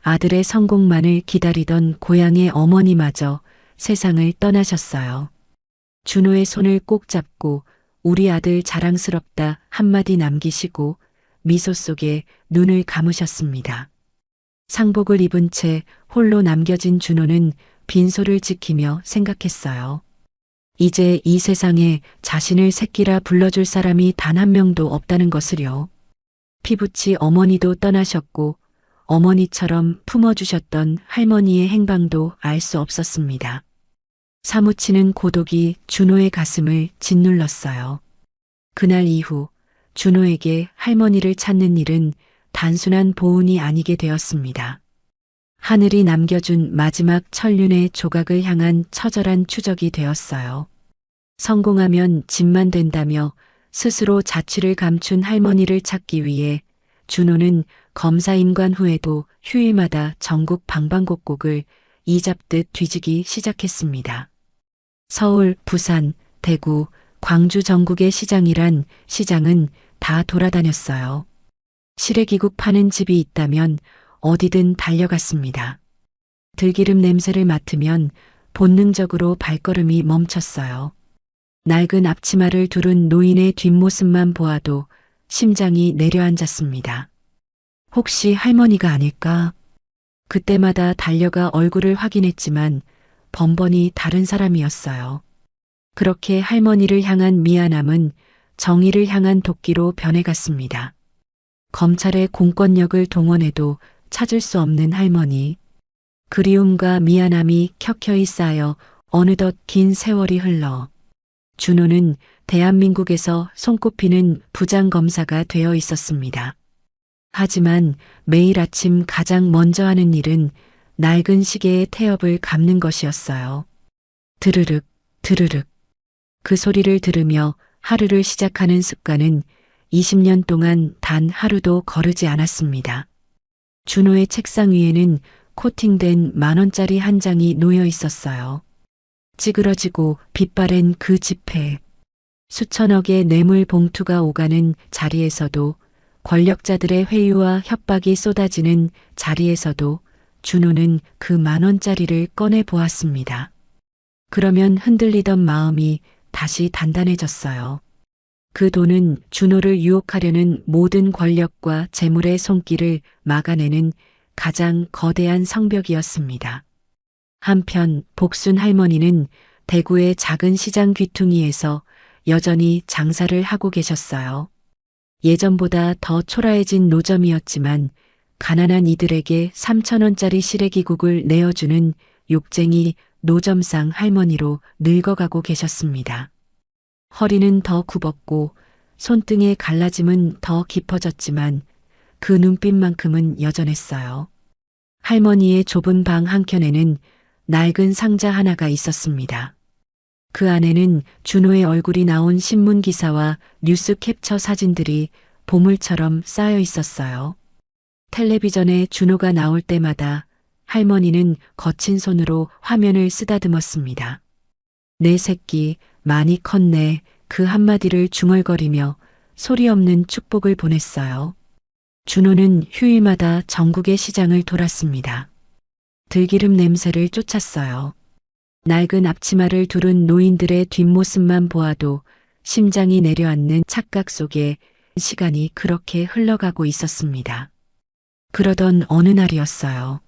아들의 성공만을 기다리던 고향의 어머니마저 세상을 떠나셨어요. 준호의 손을 꼭 잡고 우리 아들 자랑스럽다 한마디 남기시고 미소 속에 눈을 감으셨습니다. 상복을 입은 채 홀로 남겨진 준호는 빈소를 지키며 생각했어요. 이제 이 세상에 자신을 새끼라 불러줄 사람이 단 한 명도 없다는 것을요. 피부치 어머니도 떠나셨고 어머니처럼 품어주셨던 할머니의 행방도 알 수 없었습니다. 사무치는 고독이 준호의 가슴을 짓눌렀어요. 그날 이후 준호에게 할머니를 찾는 일은 단순한 보은이 아니게 되었습니다. 하늘이 남겨준 마지막 천륜의 조각을 향한 처절한 추적이 되었어요. 성공하면 집만 된다며 스스로 자취를 감춘 할머니를 찾기 위해 준호는 검사 임관 후에도 휴일마다 전국 방방곡곡을 이잡듯 뒤지기 시작했습니다. 서울, 부산, 대구, 광주 전국의 시장이란 시장은 다 돌아다녔어요. 시래기국 파는 집이 있다면 어디든 달려갔습니다. 들기름 냄새를 맡으면 본능적으로 발걸음이 멈췄어요. 낡은 앞치마를 두른 노인의 뒷모습만 보아도 심장이 내려앉았습니다. 혹시 할머니가 아닐까? 그때마다 달려가 얼굴을 확인했지만 번번이 다른 사람이었어요. 그렇게 할머니를 향한 미안함은 정의를 향한 도끼로 변해갔습니다. 검찰의 공권력을 동원해도 찾을 수 없는 할머니. 그리움과 미안함이 켜켜이 쌓여 어느덧 긴 세월이 흘러 준호는 대한민국에서 손꼽히는 부장검사가 되어 있었습니다. 하지만 매일 아침 가장 먼저 하는 일은 낡은 시계의 태엽을 감는 것이었어요. 드르륵, 드르륵. 그 소리를 들으며 하루를 시작하는 습관은 20년 동안 단 하루도 거르지 않았습니다. 준호의 책상 위에는 코팅된 10,000원짜리 한 장이 놓여 있었어요. 찌그러지고 빛바랜 그 지폐. 수천억의 뇌물 봉투가 오가는 자리에서도, 권력자들의 회유와 협박이 쏟아지는 자리에서도 준호는 그 10,000원짜리를 꺼내 보았습니다. 그러면 흔들리던 마음이 다시 단단해졌어요. 그 돈은 준호를 유혹하려는 모든 권력과 재물의 손길을 막아내는 가장 거대한 성벽이었습니다. 한편 복순 할머니는 대구의 작은 시장 귀퉁이에서 여전히 장사를 하고 계셨어요. 예전보다 더 초라해진 노점이었지만 가난한 이들에게 3,000원짜리 시래기국을 내어주는 욕쟁이 노점상 할머니로 늙어가고 계셨습니다. 허리는 더 굽었고 손등의 갈라짐은 더 깊어졌지만 그 눈빛만큼은 여전했어요. 할머니의 좁은 방 한켠에는 낡은 상자 하나가 있었습니다. 그 안에는 준호의 얼굴이 나온 신문 기사와 뉴스 캡처 사진들이 보물처럼 쌓여 있었어요. 텔레비전에 준호가 나올 때마다 할머니는 거친 손으로 화면을 쓰다듬었습니다. 내 새끼 많이 컸네, 그 한마디를 중얼거리며 소리 없는 축복을 보냈어요. 준호는 휴일마다 전국의 시장을 돌았습니다. 들기름 냄새를 쫓았어요. 낡은 앞치마를 두른 노인들의 뒷모습만 보아도 심장이 내려앉는 착각 속에 시간이 그렇게 흘러가고 있었습니다. 그러던 어느 날이었어요.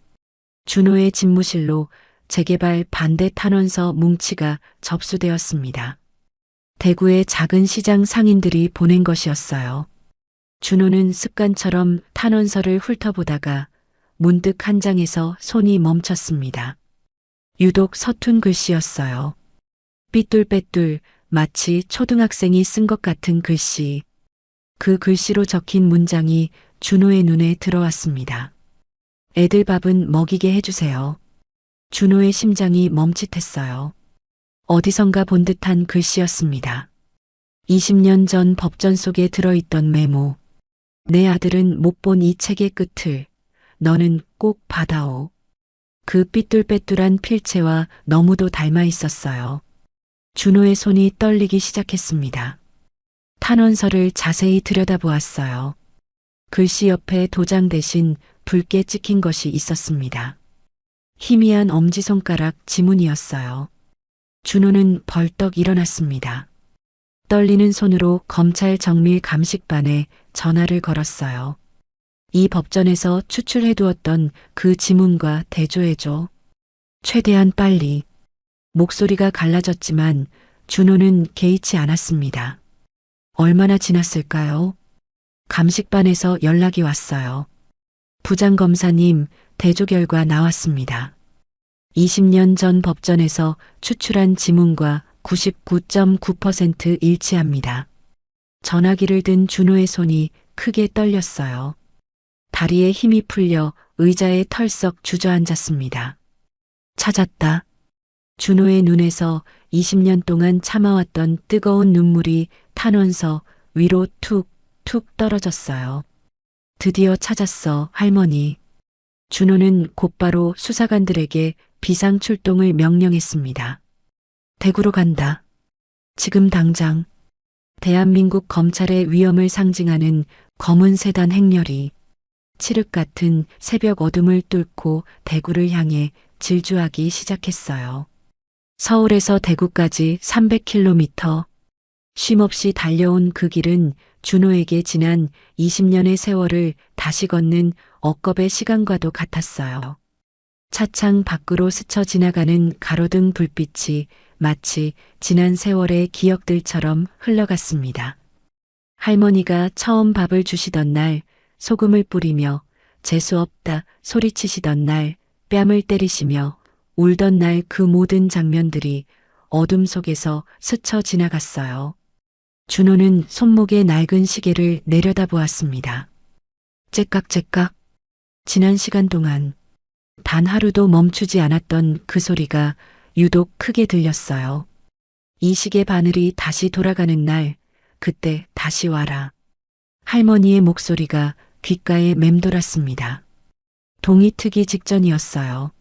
준호의 집무실로 재개발 반대 탄원서 뭉치가 접수되었습니다. 대구의 작은 시장 상인들이 보낸 것이었어요. 준호는 습관처럼 탄원서를 훑어보다가 문득 한 장에서 손이 멈췄습니다. 유독 서툰 글씨였어요. 삐뚤빼뚤 마치 초등학생이 쓴 것 같은 글씨. 그 글씨로 적힌 문장이 준호의 눈에 들어왔습니다. 애들 밥은 먹이게 해주세요. 준호의 심장이 멈칫했어요. 어디선가 본 듯한 글씨였습니다. 20년 전 법전 속에 들어있던 메모. 내 아들은 못 본 이 책의 끝을 너는 꼭 받아오. 그 삐뚤빼뚤한 필체와 너무도 닮아 있었어요. 준호의 손이 떨리기 시작했습니다. 탄원서를 자세히 들여다보았어요. 글씨 옆에 도장 대신 붉게 찍힌 것이 있었습니다. 희미한 엄지손가락 지문이었어요. 준호는 벌떡 일어났습니다. 떨리는 손으로 검찰 정밀 감식반에 전화를 걸었어요. 이 법전에서 추출해두었던 그 지문과 대조해줘. 최대한 빨리. 목소리가 갈라졌지만 준호는 개의치 않았습니다. 얼마나 지났을까요? 감식반에서 연락이 왔어요. 부장검사님, 대조 결과 나왔습니다. 20년 전 법전에서 추출한 지문과 99.9% 일치합니다. 전화기를 든 준호의 손이 크게 떨렸어요. 다리에 힘이 풀려 의자에 털썩 주저앉았습니다. 찾았다. 준호의 눈에서 20년 동안 참아왔던 뜨거운 눈물이 탄원서 위로 툭툭 떨어졌어요. 드디어 찾았어, 할머니. 준호는 곧바로 수사관들에게 비상 출동을 명령했습니다. 대구로 간다. 지금 당장. 대한민국 검찰의 위엄을 상징하는 검은 세단 행렬이 칠흑 같은 새벽 어둠을 뚫고 대구를 향해 질주하기 시작했어요. 서울에서 대구까지 300km. 쉼없이 달려온 그 길은 준호에게 지난 20년의 세월을 다시 걷는 억겁의 시간과도 같았어요. 차창 밖으로 스쳐 지나가는 가로등 불빛이 마치 지난 세월의 기억들처럼 흘러갔습니다. 할머니가 처음 밥을 주시던 날, 소금을 뿌리며 재수없다 소리치시던 날, 뺨을 때리시며 울던 날 그 모든 장면들이 어둠 속에서 스쳐 지나갔어요. 준호는 손목에 낡은 시계를 내려다보았습니다. 째깍째깍. 지난 시간 동안 단 하루도 멈추지 않았던 그 소리가 유독 크게 들렸어요. 이 시계 바늘이 다시 돌아가는 날, 그때 다시 와라. 할머니의 목소리가 귓가에 맴돌았습니다. 동이 트기 직전이었어요.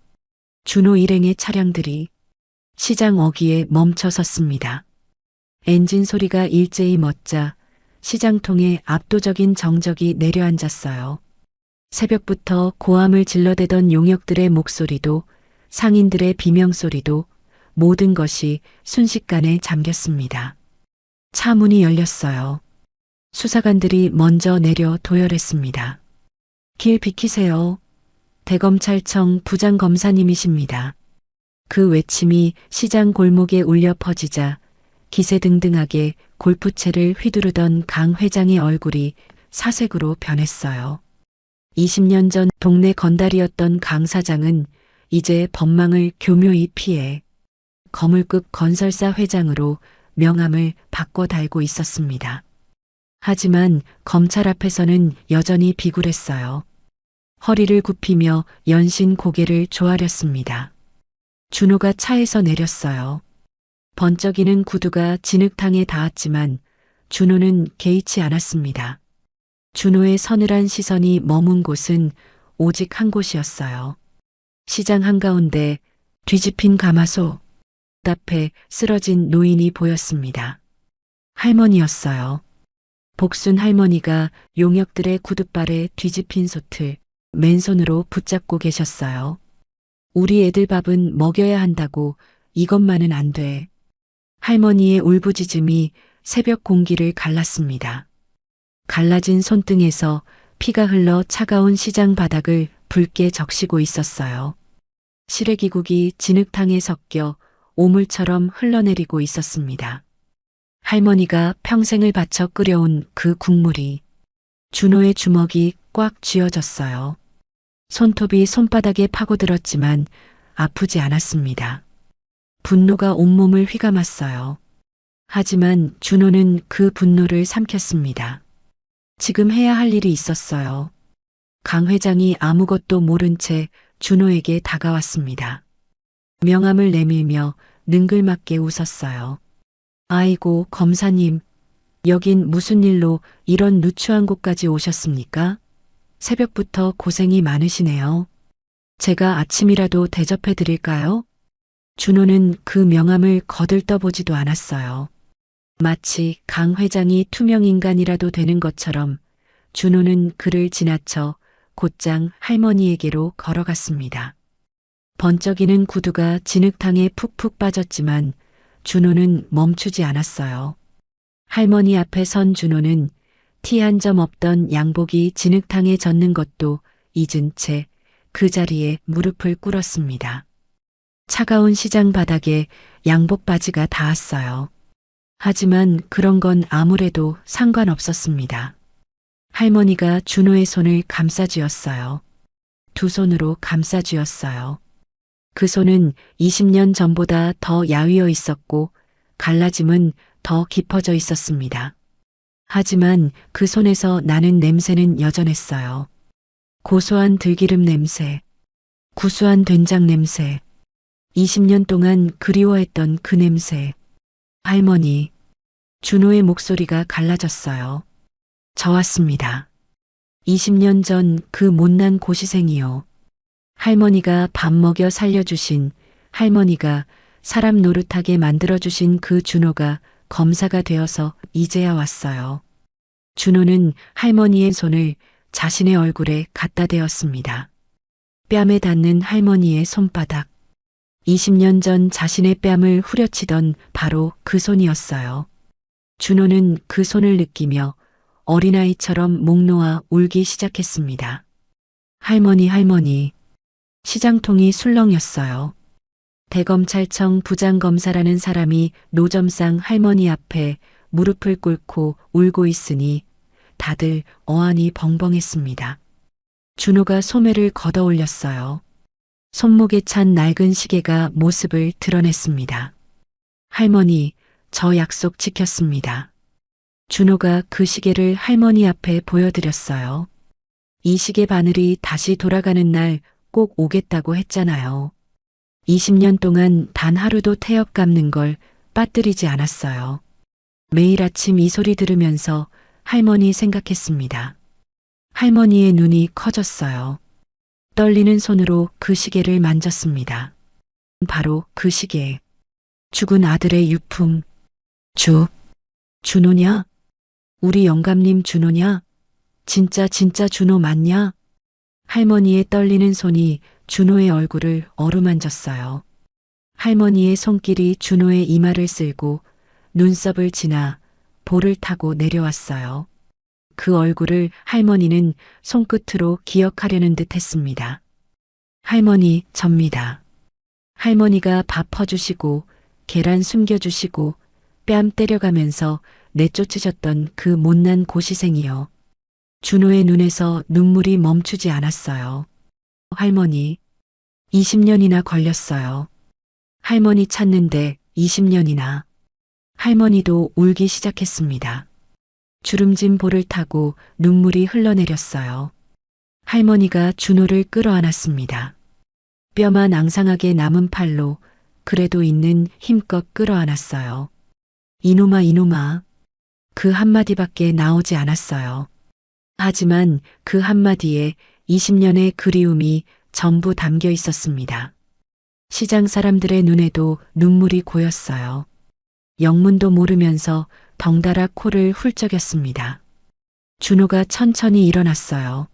준호 일행의 차량들이 시장 어귀에 멈춰 섰습니다. 엔진 소리가 일제히 멎자 시장통에 압도적인 정적이 내려앉았어요. 새벽부터 고함을 질러대던 용역들의 목소리도 상인들의 비명소리도 모든 것이 순식간에 잠겼습니다. 차 문이 열렸어요. 수사관들이 먼저 내려 도열했습니다. 길 비키세요. 대검찰청 부장검사님이십니다. 그 외침이 시장 골목에 울려 퍼지자 기세등등하게 골프채를 휘두르던 강 회장의 얼굴이 사색으로 변했어요. 20년 전 동네 건달이었던 강 사장은 이제 법망을 교묘히 피해 거물급 건설사 회장으로 명함을 바꿔 달고 있었습니다. 하지만 검찰 앞에서는 여전히 비굴했어요. 허리를 굽히며 연신 고개를 조아렸습니다. 준호가 차에서 내렸어요. 번쩍이는 구두가 진흙탕에 닿았지만 준호는 개의치 않았습니다. 준호의 서늘한 시선이 머문 곳은 오직 한 곳이었어요. 시장 한가운데 뒤집힌 가마솥 앞에 쓰러진 노인이 보였습니다. 할머니였어요. 복순 할머니가 용역들의 구둣발에 뒤집힌 솥을 맨손으로 붙잡고 계셨어요. 우리 애들 밥은 먹여야 한다고 이것만은 안 돼. 할머니의 울부짖음이 새벽 공기를 갈랐습니다. 갈라진 손등에서 피가 흘러 차가운 시장 바닥을 붉게 적시고 있었어요. 시래기국이 진흙탕에 섞여 오물처럼 흘러내리고 있었습니다. 할머니가 평생을 바쳐 끓여온 그 국물이 준호의 주먹이 꽉 쥐어졌어요. 손톱이 손바닥에 파고들었지만 아프지 않았습니다. 분노가 온몸을 휘감았어요. 하지만 준호는 그 분노를 삼켰습니다. 지금 해야 할 일이 있었어요. 강 회장이 아무것도 모른 채 준호에게 다가왔습니다. 명함을 내밀며 능글맞게 웃었어요. 아이고, 검사님, 여긴 무슨 일로 이런 누추한 곳까지 오셨습니까? 새벽부터 고생이 많으시네요. 제가 아침이라도 대접해 드릴까요? 준호는 그 명함을 거들떠보지도 않았어요. 마치 강 회장이 투명인간이라도 되는 것처럼 준호는 그를 지나쳐 곧장 할머니에게로 걸어갔습니다. 번쩍이는 구두가 진흙탕에 푹푹 빠졌지만 준호는 멈추지 않았어요. 할머니 앞에 선 준호는 티 한 점 없던 양복이 진흙탕에 젖는 것도 잊은 채 그 자리에 무릎을 꿇었습니다. 차가운 시장 바닥에 양복 바지가 닿았어요. 하지만 그런 건 아무래도 상관없었습니다. 할머니가 준호의 손을 감싸쥐었어요. 두 손으로 감싸쥐었어요. 그 손은 20년 전보다 더 야위어 있었고 갈라짐은 더 깊어져 있었습니다. 하지만 그 손에서 나는 냄새는 여전했어요. 고소한 들기름 냄새, 구수한 된장 냄새, 20년 동안 그리워했던 그 냄새. 할머니, 준호의 목소리가 갈라졌어요. 저 왔습니다. 20년 전 그 못난 고시생이요. 할머니가 밥 먹여 살려주신, 할머니가 사람 노릇하게 만들어주신 그 준호가 검사가 되어서 이제야 왔어요. 준호는 할머니의 손을 자신의 얼굴에 갖다 대었습니다. 뺨에 닿는 할머니의 손바닥. 20년 전 자신의 뺨을 후려치던 바로 그 손이었어요. 준호는 그 손을 느끼며 어린아이처럼 목 놓아 울기 시작했습니다. 할머니. 시장통이 술렁였어요. 대검찰청 부장검사라는 사람이 노점상 할머니 앞에 무릎을 꿇고 울고 있으니 다들 어안이 벙벙했습니다. 준호가 소매를 걷어 올렸어요. 손목에 찬 낡은 시계가 모습을 드러냈습니다. 할머니, 저 약속 지켰습니다. 준호가 그 시계를 할머니 앞에 보여드렸어요. 이 시계 바늘이 다시 돌아가는 날 꼭 오겠다고 했잖아요. 20년 동안 단 하루도 태엽 감는 걸 빠뜨리지 않았어요. 매일 아침 이 소리 들으면서 할머니 생각했습니다. 할머니의 눈이 커졌어요. 떨리는 손으로 그 시계를 만졌습니다. 바로 그 시계. 죽은 아들의 유품. 준호냐? 우리 영감님 준호냐? 진짜 준호 맞냐? 할머니의 떨리는 손이 준호의 얼굴을 어루만졌어요. 할머니의 손길이 준호의 이마를 쓸고 눈썹을 지나 볼을 타고 내려왔어요. 그 얼굴을 할머니는 손끝으로 기억하려는 듯 했습니다. 할머니, 접니다. 할머니가 밥 퍼주시고 계란 숨겨주시고 뺨 때려가면서 내쫓으셨던 그 못난 고시생이요. 준호의 눈에서 눈물이 멈추지 않았어요. 할머니, 20년이나 걸렸어요. 할머니 찾는데 20년이나. 할머니도 울기 시작했습니다. 주름진 볼을 타고 눈물이 흘러내렸어요. 할머니가 준호를 끌어안았습니다. 뼈만 앙상하게 남은 팔로 그래도 있는 힘껏 끌어안았어요. 이놈아. 그 한마디밖에 나오지 않았어요. 하지만 그 한마디에 20년의 그리움이 전부 담겨 있었습니다. 시장 사람들의 눈에도 눈물이 고였어요. 영문도 모르면서 덩달아 코를 훌쩍였습니다. 준호가 천천히 일어났어요.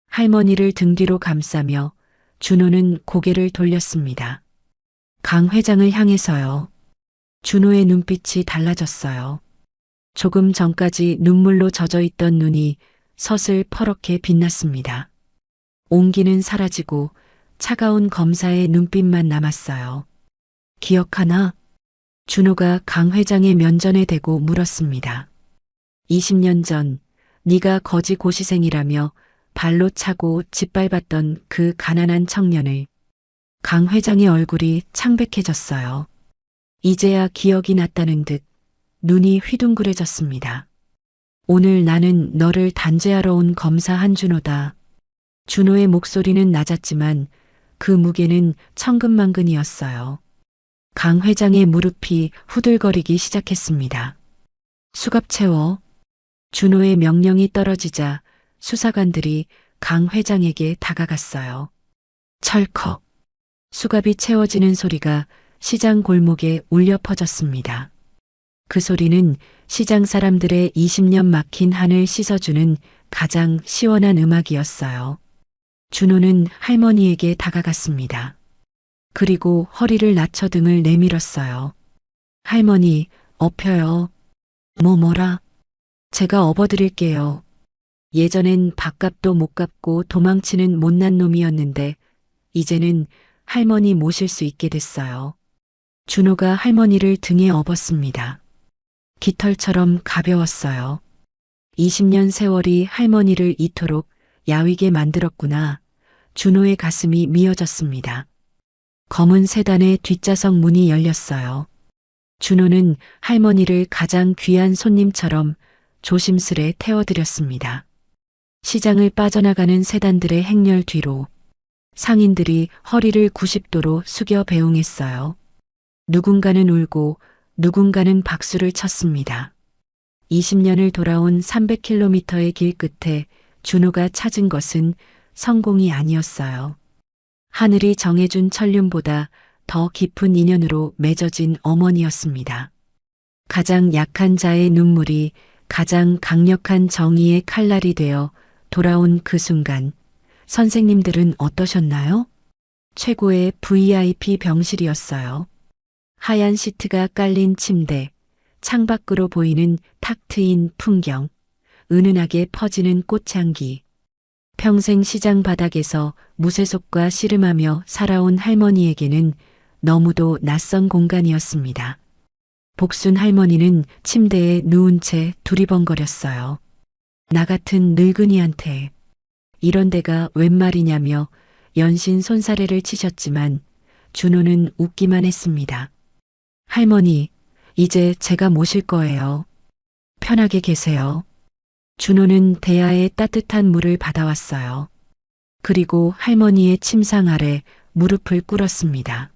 할머니를 등 뒤로 감싸며 준호는 고개를 돌렸습니다. 강 회장을 향해서요. 준호의 눈빛이 달라졌어요. 조금 전까지 눈물로 젖어 있던 눈이 서슬 퍼렇게 빛났습니다. 온기는 사라지고 차가운 검사의 눈빛만 남았어요. 기억하나? 준호가 강 회장의 면전에 대고 물었습니다. 20년 전 네가 거지 고시생이라며 발로 차고 짓밟았던 그 가난한 청년을. 강 회장의 얼굴이 창백해졌어요. 이제야 기억이 났다는 듯 눈이 휘둥그레졌습니다. 오늘 나는 너를 단죄하러 온 검사 한준호다. 준호의 목소리는 낮았지만 그 무게는 천근만근이었어요. 강 회장의 무릎이 후들거리기 시작했습니다. 수갑 채워. 준호의 명령이 떨어지자 수사관들이 강 회장에게 다가갔어요. 철컥. 수갑이 채워지는 소리가 시장 골목에 울려 퍼졌습니다. 그 소리는 시장 사람들의 20년 막힌 한을 씻어주는 가장 시원한 음악이었어요. 준호는 할머니에게 다가갔습니다. 그리고 허리를 낮춰 등을 내밀었어요. 할머니, 업혀요. 뭐라? 제가 업어드릴게요. 예전엔 밥값도 못 갚고 도망치는 못난 놈이었는데 이제는 할머니 모실 수 있게 됐어요. 준호가 할머니를 등에 업었습니다. 깃털처럼 가벼웠어요. 20년 세월이 할머니를 이토록 야위게 만들었구나. 준호의 가슴이 미어졌습니다. 검은 세단의 뒷좌석 문이 열렸어요. 준호는 할머니를 가장 귀한 손님처럼 조심스레 태워드렸습니다. 시장을 빠져나가는 세단들의 행렬 뒤로 상인들이 허리를 90도로 숙여 배웅했어요. 누군가는 울고 누군가는 박수를 쳤습니다. 20년을 돌아온 300km의 길 끝에 준호가 찾은 것은 성공이 아니었어요. 하늘이 정해준 천륜보다 더 깊은 인연으로 맺어진 어머니였습니다. 가장 약한 자의 눈물이 가장 강력한 정의의 칼날이 되어 돌아온 그 순간, 선생님들은 어떠셨나요? 최고의 VIP 병실이었어요. 하얀 시트가 깔린 침대, 창밖으로 보이는 탁 트인 풍경, 은은하게 퍼지는 꽃향기. 평생 시장 바닥에서 무쇠속과 씨름하며 살아온 할머니에게는 너무도 낯선 공간이었습니다. 복순 할머니는 침대에 누운 채 두리번거렸어요. 나 같은 늙은이한테 이런 데가 웬 말이냐며 연신 손사래를 치셨지만 준호는 웃기만 했습니다. 할머니, 이제 제가 모실 거예요. 편하게 계세요. 준호는 대야에 따뜻한 물을 받아왔어요. 그리고 할머니의 침상 아래 무릎을 꿇었습니다.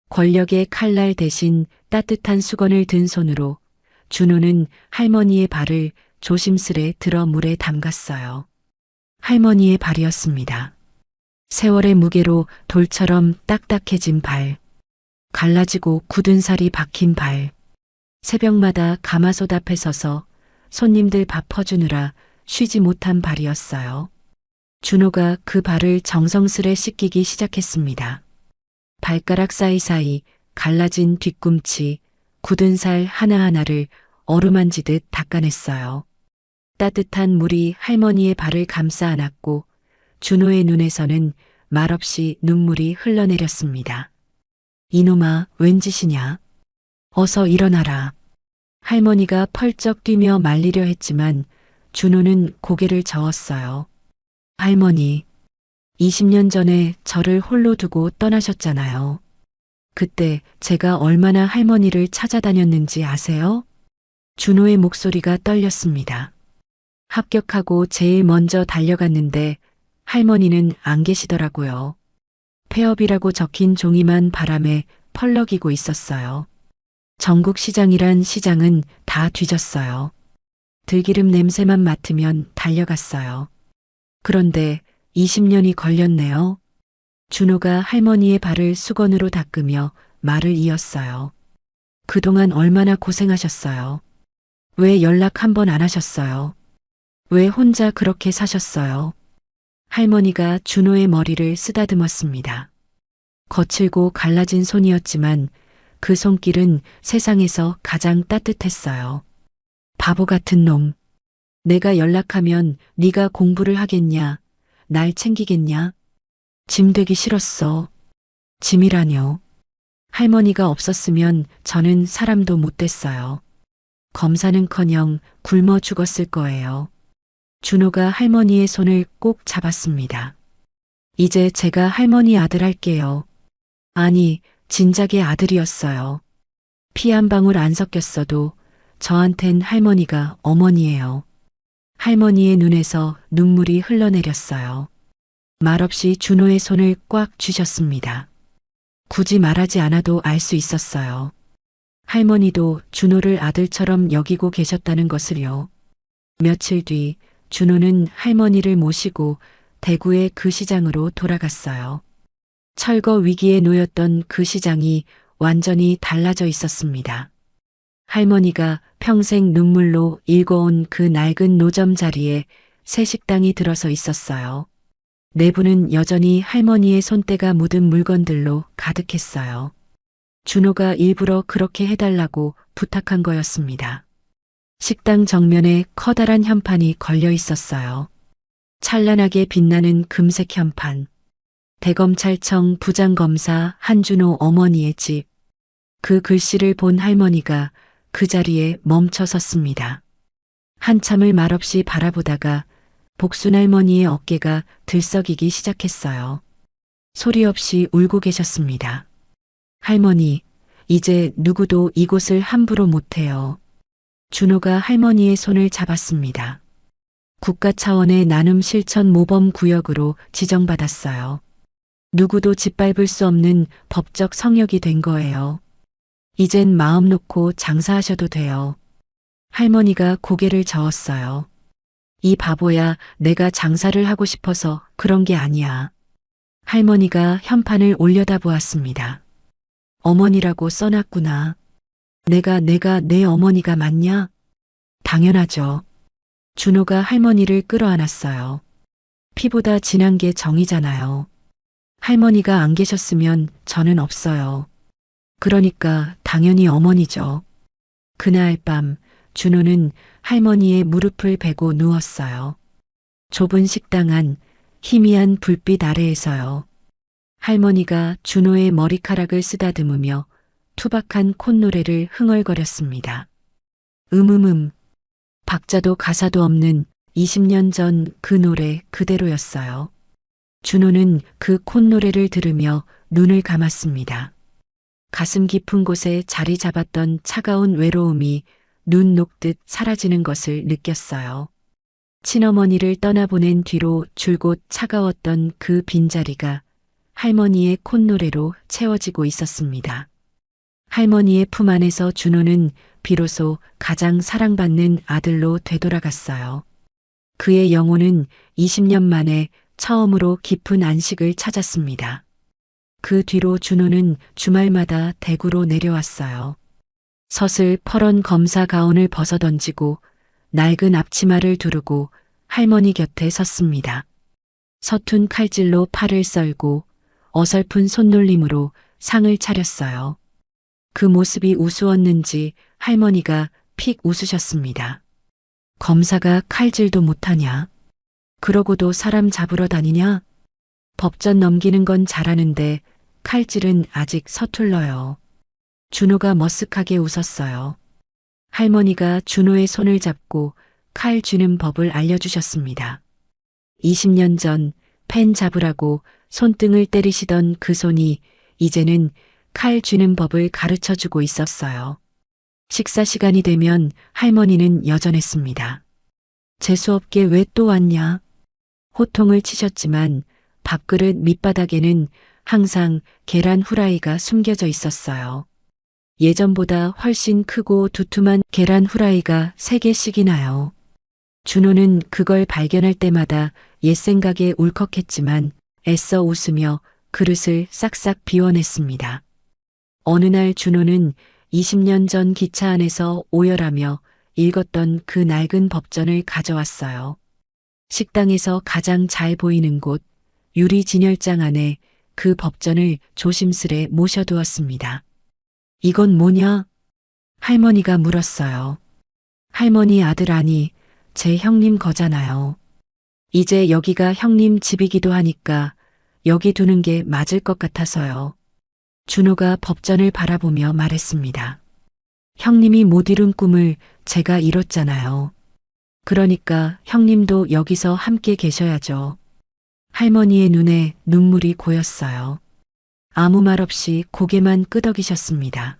권력의 칼날 대신 따뜻한 수건을 든 손으로 준호는 할머니의 발을 조심스레 들어 물에 담갔어요. 할머니의 발이었습니다. 세월의 무게로 돌처럼 딱딱해진 발, 갈라지고 굳은 살이 박힌 발, 새벽마다 가마솥 앞에 서서 손님들 밥 퍼주느라 쉬지 못한 발이었어요. 준호가 그 발을 정성스레 씻기기 시작했습니다. 발가락 사이사이 갈라진 뒤꿈치, 굳은 살 하나하나를 어루만지듯 닦아냈어요. 따뜻한 물이 할머니의 발을 감싸 안았고 준호의 눈에서는 말없이 눈물이 흘러내렸습니다. 이놈아, 웬 짓이냐? 어서 일어나라. 할머니가 펄쩍 뛰며 말리려 했지만 준호는 고개를 저었어요. 할머니, 20년 전에 저를 홀로 두고 떠나셨잖아요. 그때 제가 얼마나 할머니를 찾아다녔는지 아세요? 준호의 목소리가 떨렸습니다. 합격하고 제일 먼저 달려갔는데 할머니는 안 계시더라고요. 폐업이라고 적힌 종이만 바람에 펄럭이고 있었어요. 전국시장이란 시장은 다 뒤졌어요. 들기름 냄새만 맡으면 달려갔어요. 그런데 20년이 걸렸네요. 준호가 할머니의 발을 수건으로 닦으며 말을 이었어요. 그동안 얼마나 고생하셨어요. 왜 연락 한 번 안 하셨어요? 왜 혼자 그렇게 사셨어요? 할머니가 준호의 머리를 쓰다듬었습니다. 거칠고 갈라진 손이었지만 그 손길은 세상에서 가장 따뜻했어요. 바보 같은 놈. 내가 연락하면 네가 공부를 하겠냐? 날 챙기겠냐? 짐 되기 싫었어. 짐이라뇨. 할머니가 없었으면 저는 사람도 못 됐어요. 검사는커녕 굶어 죽었을 거예요. 준호가 할머니의 손을 꼭 잡았습니다. 이제 제가 할머니 아들 할게요. 아니, 진작의 아들이었어요. 피 한 방울 안 섞였어도 저한텐 할머니가 어머니예요. 할머니의 눈에서 눈물이 흘러내렸어요. 말없이 준호의 손을 꽉 쥐셨습니다. 굳이 말하지 않아도 알 수 있었어요. 할머니도 준호를 아들처럼 여기고 계셨다는 것을요. 며칠 뒤 준호는 할머니를 모시고 대구의 그 시장으로 돌아갔어요. 철거 위기에 놓였던 그 시장이 완전히 달라져 있었습니다. 할머니가 평생 눈물로 읽어온 그 낡은 노점 자리에 새 식당이 들어서 있었어요. 내부는 여전히 할머니의 손때가 묻은 물건들로 가득했어요. 준호가 일부러 그렇게 해달라고 부탁한 거였습니다. 식당 정면에 커다란 현판이 걸려 있었어요. 찬란하게 빛나는 금색 현판. 대검찰청 부장검사 한준호 어머니의 집. 그 글씨를 본 할머니가 그 자리에 멈춰 섰습니다. 한참을 말없이 바라보다가 복순 할머니의 어깨가 들썩이기 시작했어요. 소리 없이 울고 계셨습니다. 할머니, 이제 누구도 이곳을 함부로 못해요. 준호가 할머니의 손을 잡았습니다. 국가 차원의 나눔 실천 모범 구역으로 지정받았어요. 누구도 짓밟을 수 없는 법적 성역이 된 거예요. 이젠 마음 놓고 장사하셔도 돼요. 할머니가 고개를 저었어요. 이 바보야, 내가 장사를 하고 싶어서 그런 게 아니야. 할머니가 현판을 올려다보았습니다. 어머니라고 써놨구나. 내가 내 어머니가 맞냐? 당연하죠. 준호가 할머니를 끌어안았어요. 피보다 진한 게 정이잖아요. 할머니가 안 계셨으면 저는 없어요. 그러니까 당연히 어머니죠. 그날 밤 준호는 할머니의 무릎을 베고 누웠어요. 좁은 식당 안 희미한 불빛 아래에서요. 할머니가 준호의 머리카락을 쓰다듬으며 투박한 콧노래를 흥얼거렸습니다. 박자도 가사도 없는 20년 전 그 노래 그대로였어요. 준호는 그 콧노래를 들으며 눈을 감았습니다. 가슴 깊은 곳에 자리 잡았던 차가운 외로움이 눈 녹듯 사라지는 것을 느꼈어요. 친어머니를 떠나보낸 뒤로 줄곧 차가웠던 그 빈자리가 할머니의 콧노래로 채워지고 있었습니다. 할머니의 품 안에서 준호는 비로소 가장 사랑받는 아들로 되돌아갔어요. 그의 영혼은 20년 만에 처음으로 깊은 안식을 찾았습니다. 그 뒤로 준호는 주말마다 대구로 내려왔어요. 서슬 퍼런 검사 가운을 벗어던지고 낡은 앞치마를 두르고 할머니 곁에 섰습니다. 서툰 칼질로 팔을 썰고 어설픈 손놀림으로 상을 차렸어요. 그 모습이 우스웠는지 할머니가 픽 웃으셨습니다. 검사가 칼질도 못하냐? 그러고도 사람 잡으러 다니냐? 법전 넘기는 건 잘하는데 칼질은 아직 서툴러요. 준호가 머쓱하게 웃었어요. 할머니가 준호의 손을 잡고 칼 쥐는 법을 알려주셨습니다. 20년 전 펜 잡으라고 손등을 때리시던 그 손이 이제는 칼 쥐는 법을 가르쳐주고 있었어요. 식사 시간이 되면 할머니는 여전했습니다. 재수없게 왜 또 왔냐? 호통을 치셨지만 밥그릇 밑바닥에는 항상 계란 후라이가 숨겨져 있었어요. 예전보다 훨씬 크고 두툼한 계란 후라이가 3개씩이나요. 준호는 그걸 발견할 때마다 옛 생각에 울컥했지만 애써 웃으며 그릇을 싹싹 비워냈습니다. 어느 날 준호는 20년 전 기차 안에서 오열하며 읽었던 그 낡은 법전을 가져왔어요. 식당에서 가장 잘 보이는 곳 유리 진열장 안에 그 법전을 조심스레 모셔두었습니다. 이건 뭐냐? 할머니가 물었어요. 할머니 아들 아니, 제 형님 거잖아요. 이제 여기가 형님 집이기도 하니까 여기 두는 게 맞을 것 같아서요. 준호가 법전을 바라보며 말했습니다. 형님이 못 이룬 꿈을 제가 이뤘잖아요. 그러니까 형님도 여기서 함께 계셔야죠. 할머니의 눈에 눈물이 고였어요. 아무 말 없이 고개만 끄덕이셨습니다.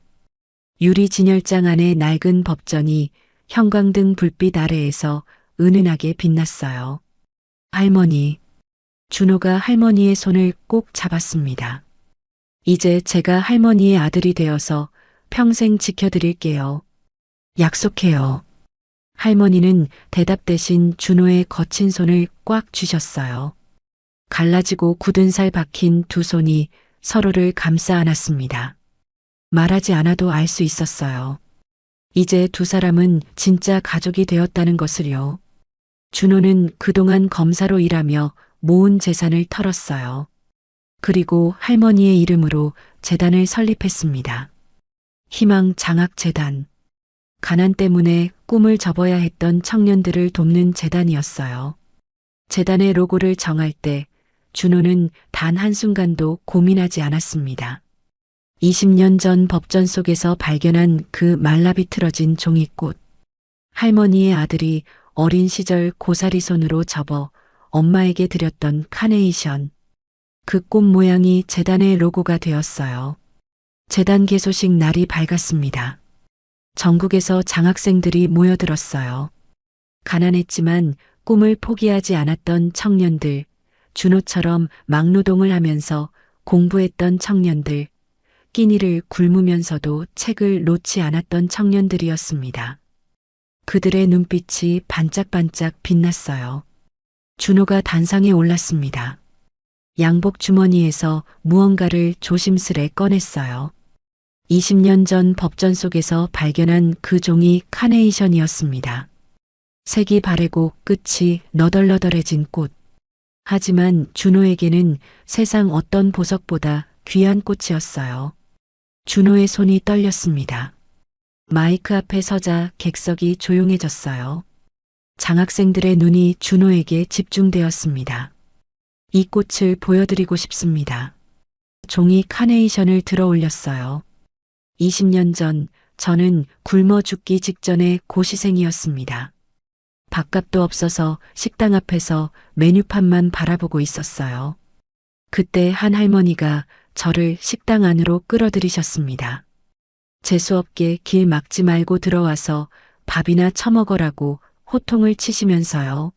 유리 진열장 안의 낡은 법전이 형광등 불빛 아래에서 은은하게 빛났어요. 할머니. 준호가 할머니의 손을 꼭 잡았습니다. 이제 제가 할머니의 아들이 되어서 평생 지켜드릴게요. 약속해요. 할머니는 대답 대신 준호의 거친 손을 꽉 쥐셨어요. 갈라지고 굳은 살 박힌 두 손이 서로를 감싸 안았습니다. 말하지 않아도 알 수 있었어요. 이제 두 사람은 진짜 가족이 되었다는 것을요. 준호는 그동안 검사로 일하며 모은 재산을 털었어요. 그리고 할머니의 이름으로 재단을 설립했습니다. 희망 장학 재단. 가난 때문에 꿈을 접어야 했던 청년들을 돕는 재단이었어요. 재단의 로고를 정할 때 준호는 단 한순간도 고민하지 않았습니다. 20년 전 법전 속에서 발견한 그 말라비틀어진 종이꽃. 할머니의 아들이 어린 시절 고사리 손으로 접어 엄마에게 드렸던 카네이션. 그 꽃 모양이 재단의 로고가 되었어요. 재단 개소식 날이 밝았습니다. 전국에서 장학생들이 모여들었어요. 가난했지만 꿈을 포기하지 않았던 청년들, 준호처럼 막노동을 하면서 공부했던 청년들, 끼니를 굶으면서도 책을 놓지 않았던 청년들이었습니다. 그들의 눈빛이 반짝반짝 빛났어요. 준호가 단상에 올랐습니다. 양복 주머니에서 무언가를 조심스레 꺼냈어요. 20년 전 법전 속에서 발견한 그 종이 카네이션이었습니다. 색이 바래고 끝이 너덜너덜해진 꽃. 하지만 준호에게는 세상 어떤 보석보다 귀한 꽃이었어요. 준호의 손이 떨렸습니다. 마이크 앞에 서자 객석이 조용해졌어요. 장학생들의 눈이 준호에게 집중되었습니다. 이 꽃을 보여드리고 싶습니다. 종이 카네이션을 들어 올렸어요. 20년 전 저는 굶어 죽기 직전의 고시생이었습니다. 밥값도 없어서 식당 앞에서 메뉴판만 바라보고 있었어요. 그때 한 할머니가 저를 식당 안으로 끌어들이셨습니다. 재수없게 길 막지 말고 들어와서 밥이나 처먹으라고 호통을 치시면서요.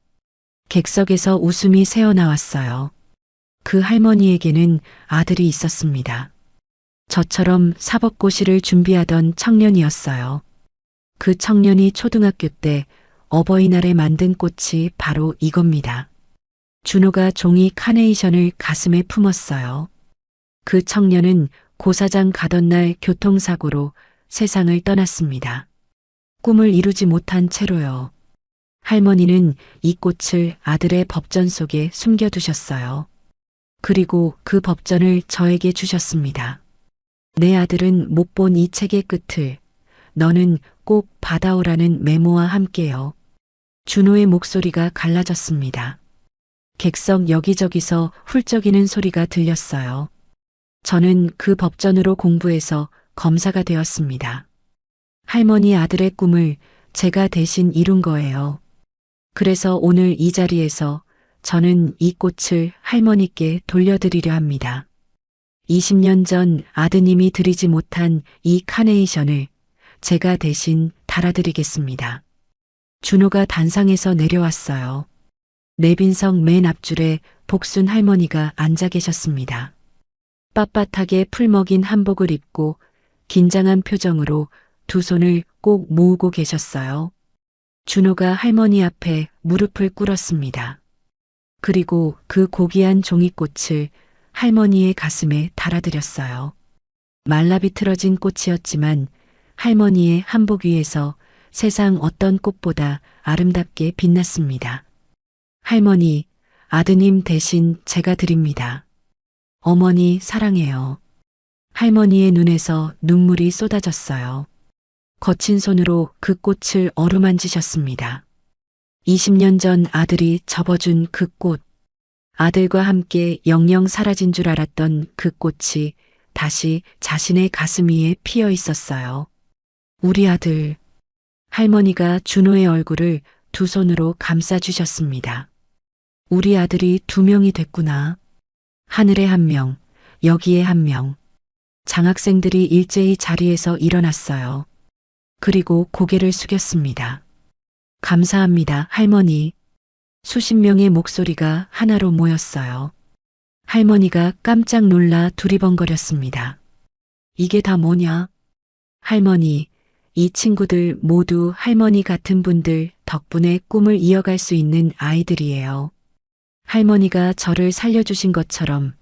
객석에서 웃음이 새어나왔어요. 그 할머니에게는 아들이 있었습니다. 저처럼 사법고시를 준비하던 청년이었어요. 그 청년이 초등학교 때 어버이날에 만든 꽃이 바로 이겁니다. 준호가 종이 카네이션을 가슴에 품었어요. 그 청년은 고사장 가던 날 교통사고로 세상을 떠났습니다. 꿈을 이루지 못한 채로요. 할머니는 이 꽃을 아들의 법전 속에 숨겨두셨어요. 그리고 그 법전을 저에게 주셨습니다. 내 아들은 못 본 이 책의 끝을 너는 꼭 받아오라는 메모와 함께요. 준호의 목소리가 갈라졌습니다. 객석 여기저기서 훌쩍이는 소리가 들렸어요. 저는 그 법전으로 공부해서 검사가 되었습니다. 할머니 아들의 꿈을 제가 대신 이룬 거예요. 그래서 오늘 이 자리에서 저는 이 꽃을 할머니께 돌려드리려 합니다. 20년 전 아드님이 드리지 못한 이 카네이션을 제가 대신 달아드리겠습니다. 준호가 단상에서 내려왔어요. 내빈석 맨 앞줄에 복순 할머니가 앉아 계셨습니다. 빳빳하게 풀먹인 한복을 입고 긴장한 표정으로 두 손을 꼭 모으고 계셨어요. 준호가 할머니 앞에 무릎을 꿇었습니다. 그리고 그 고귀한 종이꽃을 할머니의 가슴에 달아드렸어요. 말라비틀어진 꽃이었지만 할머니의 한복 위에서 세상 어떤 꽃보다 아름답게 빛났습니다. 할머니, 아드님 대신 제가 드립니다. 어머니 사랑해요. 할머니의 눈에서 눈물이 쏟아졌어요. 거친 손으로 그 꽃을 어루만지셨습니다. 20년 전 아들이 접어준 그 꽃, 아들과 함께 영영 사라진 줄 알았던 그 꽃이 다시 자신의 가슴 위에 피어 있었어요. 우리 아들. 할머니가 준호의 얼굴을 두 손으로 감싸주셨습니다. 우리 아들이 두 명이 됐구나. 하늘에 한 명, 여기에 한 명. 장학생들이 일제히 자리에서 일어났어요. 그리고 고개를 숙였습니다. 감사합니다, 할머니. 수십 명의 목소리가 하나로 모였어요. 할머니가 깜짝 놀라 두리번거렸습니다. 이게 다 뭐냐? 할머니, 이 친구들 모두 할머니 같은 분들 덕분에 꿈을 이어갈 수 있는 아이들이에요. 할머니가 저를 살려주신 것처럼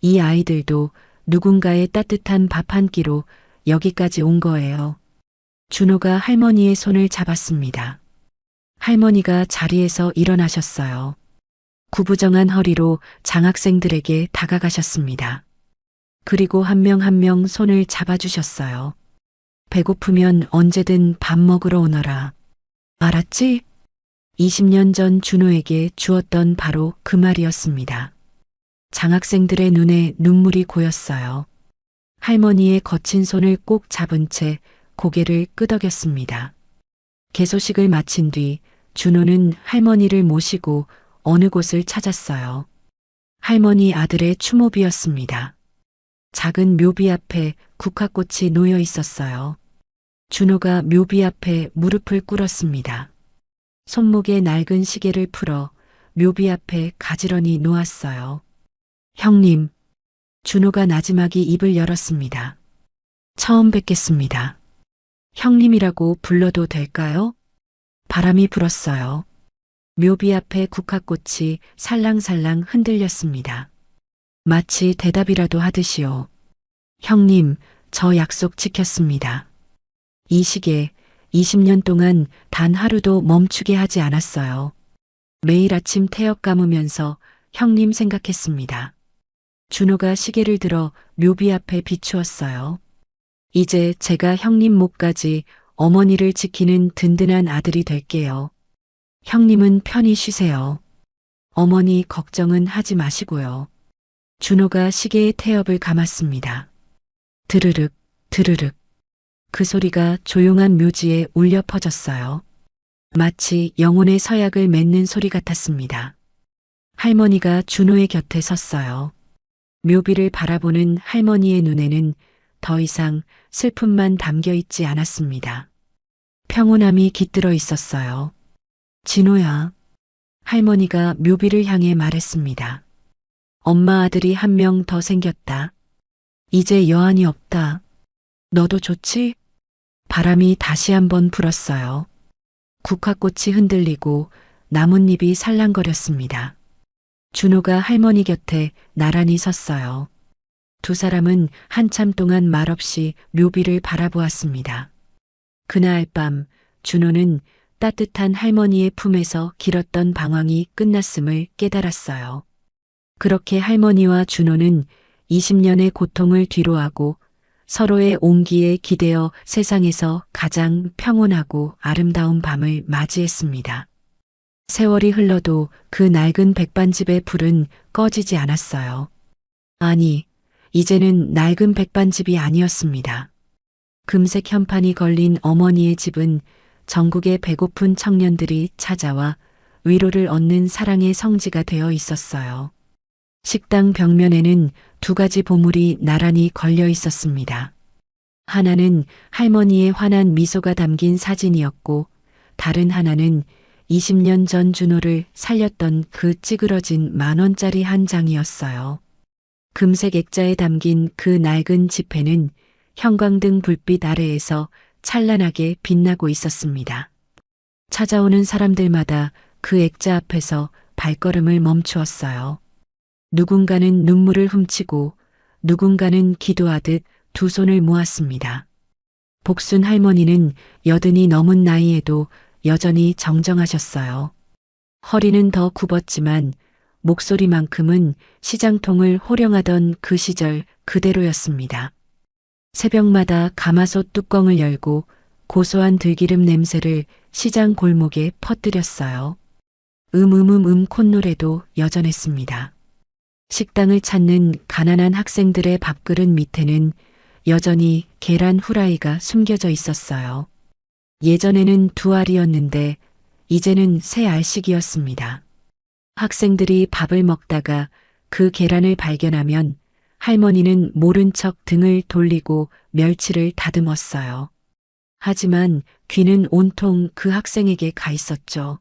이 아이들도 누군가의 따뜻한 밥 한 끼로 여기까지 온 거예요. 준호가 할머니의 손을 잡았습니다. 할머니가 자리에서 일어나셨어요. 구부정한 허리로 장학생들에게 다가가셨습니다. 그리고 한 명 한 명 손을 잡아주셨어요. 배고프면 언제든 밥 먹으러 오너라. 알았지? 20년 전 준호에게 주었던 바로 그 말이었습니다. 장학생들의 눈에 눈물이 고였어요. 할머니의 거친 손을 꼭 잡은 채 고개를 끄덕였습니다. 개소식을 마친 뒤 준호는 할머니를 모시고 어느 곳을 찾았어요. 할머니 아들의 추모비였습니다. 작은 묘비 앞에 국화꽃이 놓여 있었어요. 준호가 묘비 앞에 무릎을 꿇었습니다. 손목에 낡은 시계를 풀어 묘비 앞에 가지런히 놓았어요. 형님, 준호가 나지막이 입을 열었습니다. 처음 뵙겠습니다. 형님이라고 불러도 될까요? 바람이 불었어요. 묘비 앞에 국화꽃이 살랑살랑 흔들렸습니다. 마치 대답이라도 하듯이요. 형님, 저 약속 지켰습니다. 이 시계 20년 동안 단 하루도 멈추게 하지 않았어요. 매일 아침 태엽 감으면서 형님 생각했습니다. 준호가 시계를 들어 묘비 앞에 비추었어요. 이제 제가 형님 목까지 어머니를 지키는 든든한 아들이 될게요. 형님은 편히 쉬세요. 어머니 걱정은 하지 마시고요. 준호가 시계의 태엽을 감았습니다. 드르륵, 드르륵. 그 소리가 조용한 묘지에 울려 퍼졌어요. 마치 영혼의 서약을 맺는 소리 같았습니다. 할머니가 준호의 곁에 섰어요. 묘비를 바라보는 할머니의 눈에는 더 이상 슬픔만 담겨 있지 않았습니다. 평온함이 깃들어 있었어요. 진호야. 할머니가 묘비를 향해 말했습니다. 엄마 아들이 한 명 더 생겼다. 이제 여한이 없다. 너도 좋지? 바람이 다시 한번 불었어요. 국화꽃이 흔들리고 나뭇잎이 살랑거렸습니다. 준호가 할머니 곁에 나란히 섰어요. 두 사람은 한참 동안 말없이 묘비를 바라보았습니다. 그날 밤 준호는 따뜻한 할머니의 품에서 길었던 방황이 끝났음을 깨달았어요. 그렇게 할머니와 준호는 20년의 고통을 뒤로하고 서로의 온기에 기대어 세상에서 가장 평온하고 아름다운 밤을 맞이했습니다. 세월이 흘러도 그 낡은 백반집의 불은 꺼지지 않았어요. 아니, 이제는 낡은 백반집이 아니었습니다. 금색 현판이 걸린 어머니의 집은 전국의 배고픈 청년들이 찾아와 위로를 얻는 사랑의 성지가 되어 있었어요. 식당 벽면에는 두 가지 보물이 나란히 걸려 있었습니다. 하나는 할머니의 환한 미소가 담긴 사진이었고, 다른 하나는 20년 전 준호를 살렸던 그 찌그러진 10,000원짜리 한 장이었어요. 금색 액자에 담긴 그 낡은 지폐는 형광등 불빛 아래에서 찬란하게 빛나고 있었습니다. 찾아오는 사람들마다 그 액자 앞에서 발걸음을 멈추었어요. 누군가는 눈물을 훔치고 누군가는 기도하듯 두 손을 모았습니다. 복순 할머니는 80이 넘은 나이에도 여전히 정정하셨어요. 허리는 더 굽었지만 목소리만큼은 시장통을 호령하던 그 시절 그대로였습니다. 새벽마다 가마솥 뚜껑을 열고 고소한 들기름 냄새를 시장 골목에 퍼뜨렸어요. 콧노래도 여전했습니다. 식당을 찾는 가난한 학생들의 밥그릇 밑에는 여전히 계란 후라이가 숨겨져 있었어요. 예전에는 2알이었는데 이제는 3알씩이었습니다. 학생들이 밥을 먹다가 그 계란을 발견하면 할머니는 모른 척 등을 돌리고 멸치를 다듬었어요. 하지만 귀는 온통 그 학생에게 가 있었죠.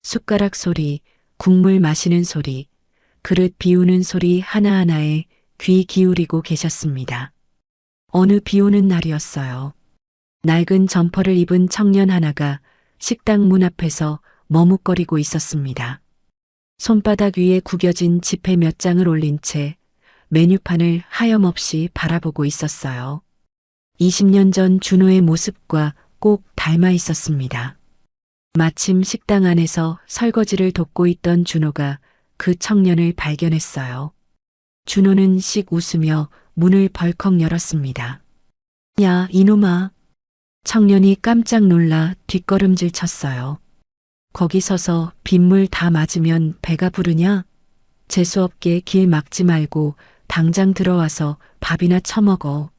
숟가락 소리, 국물 마시는 소리, 그릇 비우는 소리 하나하나에 귀 기울이고 계셨습니다. 어느 비 오는 날이었어요. 낡은 점퍼를 입은 청년 하나가 식당 문 앞에서 머뭇거리고 있었습니다. 손바닥 위에 구겨진 지폐 몇 장을 올린 채 메뉴판을 하염없이 바라보고 있었어요. 20년 전 준호의 모습과 꼭 닮아 있었습니다. 마침 식당 안에서 설거지를 돕고 있던 준호가 그 청년을 발견했어요. 준호는 씩 웃으며 문을 벌컥 열었습니다. 야, 이놈아. 청년이 깜짝 놀라 뒷걸음질 쳤어요. 거기 서서 빗물 다 맞으면 배가 부르냐? 재수없게 길 막지 말고 당장 들어와서 밥이나 처먹어.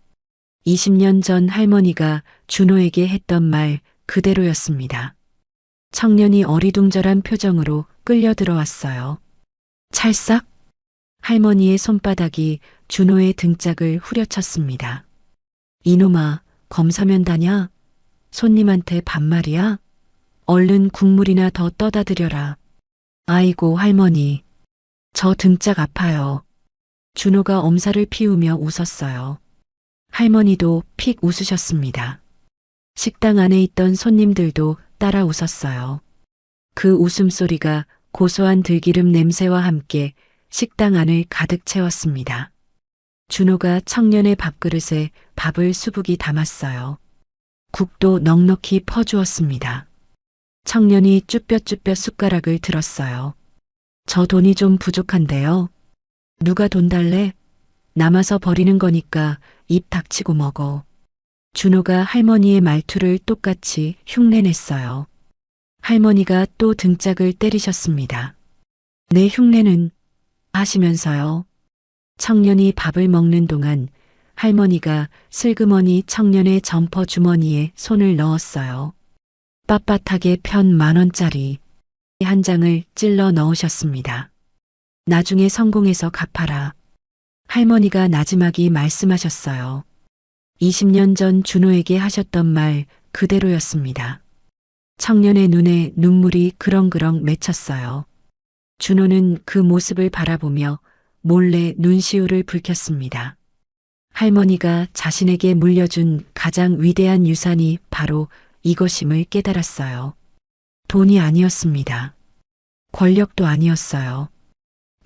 20년 전 할머니가 준호에게 했던 말 그대로였습니다. 청년이 어리둥절한 표정으로 끌려 들어왔어요. 찰싹? 할머니의 손바닥이 준호의 등짝을 후려쳤습니다. 이놈아, 검사면다냐? 손님한테 반말이야? 얼른 국물이나 더 떠다 드려라. 아이고 할머니, 저 등짝 아파요. 준호가 엄살을 피우며 웃었어요. 할머니도 픽 웃으셨습니다. 식당 안에 있던 손님들도 따라 웃었어요. 그 웃음소리가 고소한 들기름 냄새와 함께 식당 안을 가득 채웠습니다. 준호가 청년의 밥그릇에 밥을 수북이 담았어요. 국도 넉넉히 퍼주었습니다. 청년이 쭈뼛쭈뼛 숟가락을 들었어요. 저 돈이 좀 부족한데요. 누가 돈 달래? 남아서 버리는 거니까 입 닥치고 먹어. 준호가 할머니의 말투를 똑같이 흉내냈어요. 할머니가 또 등짝을 때리셨습니다. 내 흉내는 하시면서요. 청년이 밥을 먹는 동안 할머니가 슬그머니 청년의 점퍼 주머니에 손을 넣었어요. 빳빳하게 편 10,000원짜리 한 장을 찔러 넣으셨습니다. 나중에 성공해서 갚아라. 할머니가 나지막이 말씀하셨어요. 20년 전 준호에게 하셨던 말 그대로였습니다. 청년의 눈에 눈물이 그렁그렁 맺혔어요. 준호는 그 모습을 바라보며 몰래 눈시울을 붉혔습니다. 할머니가 자신에게 물려준 가장 위대한 유산이 바로 이것임을 깨달았어요. 돈이 아니었습니다. 권력도 아니었어요.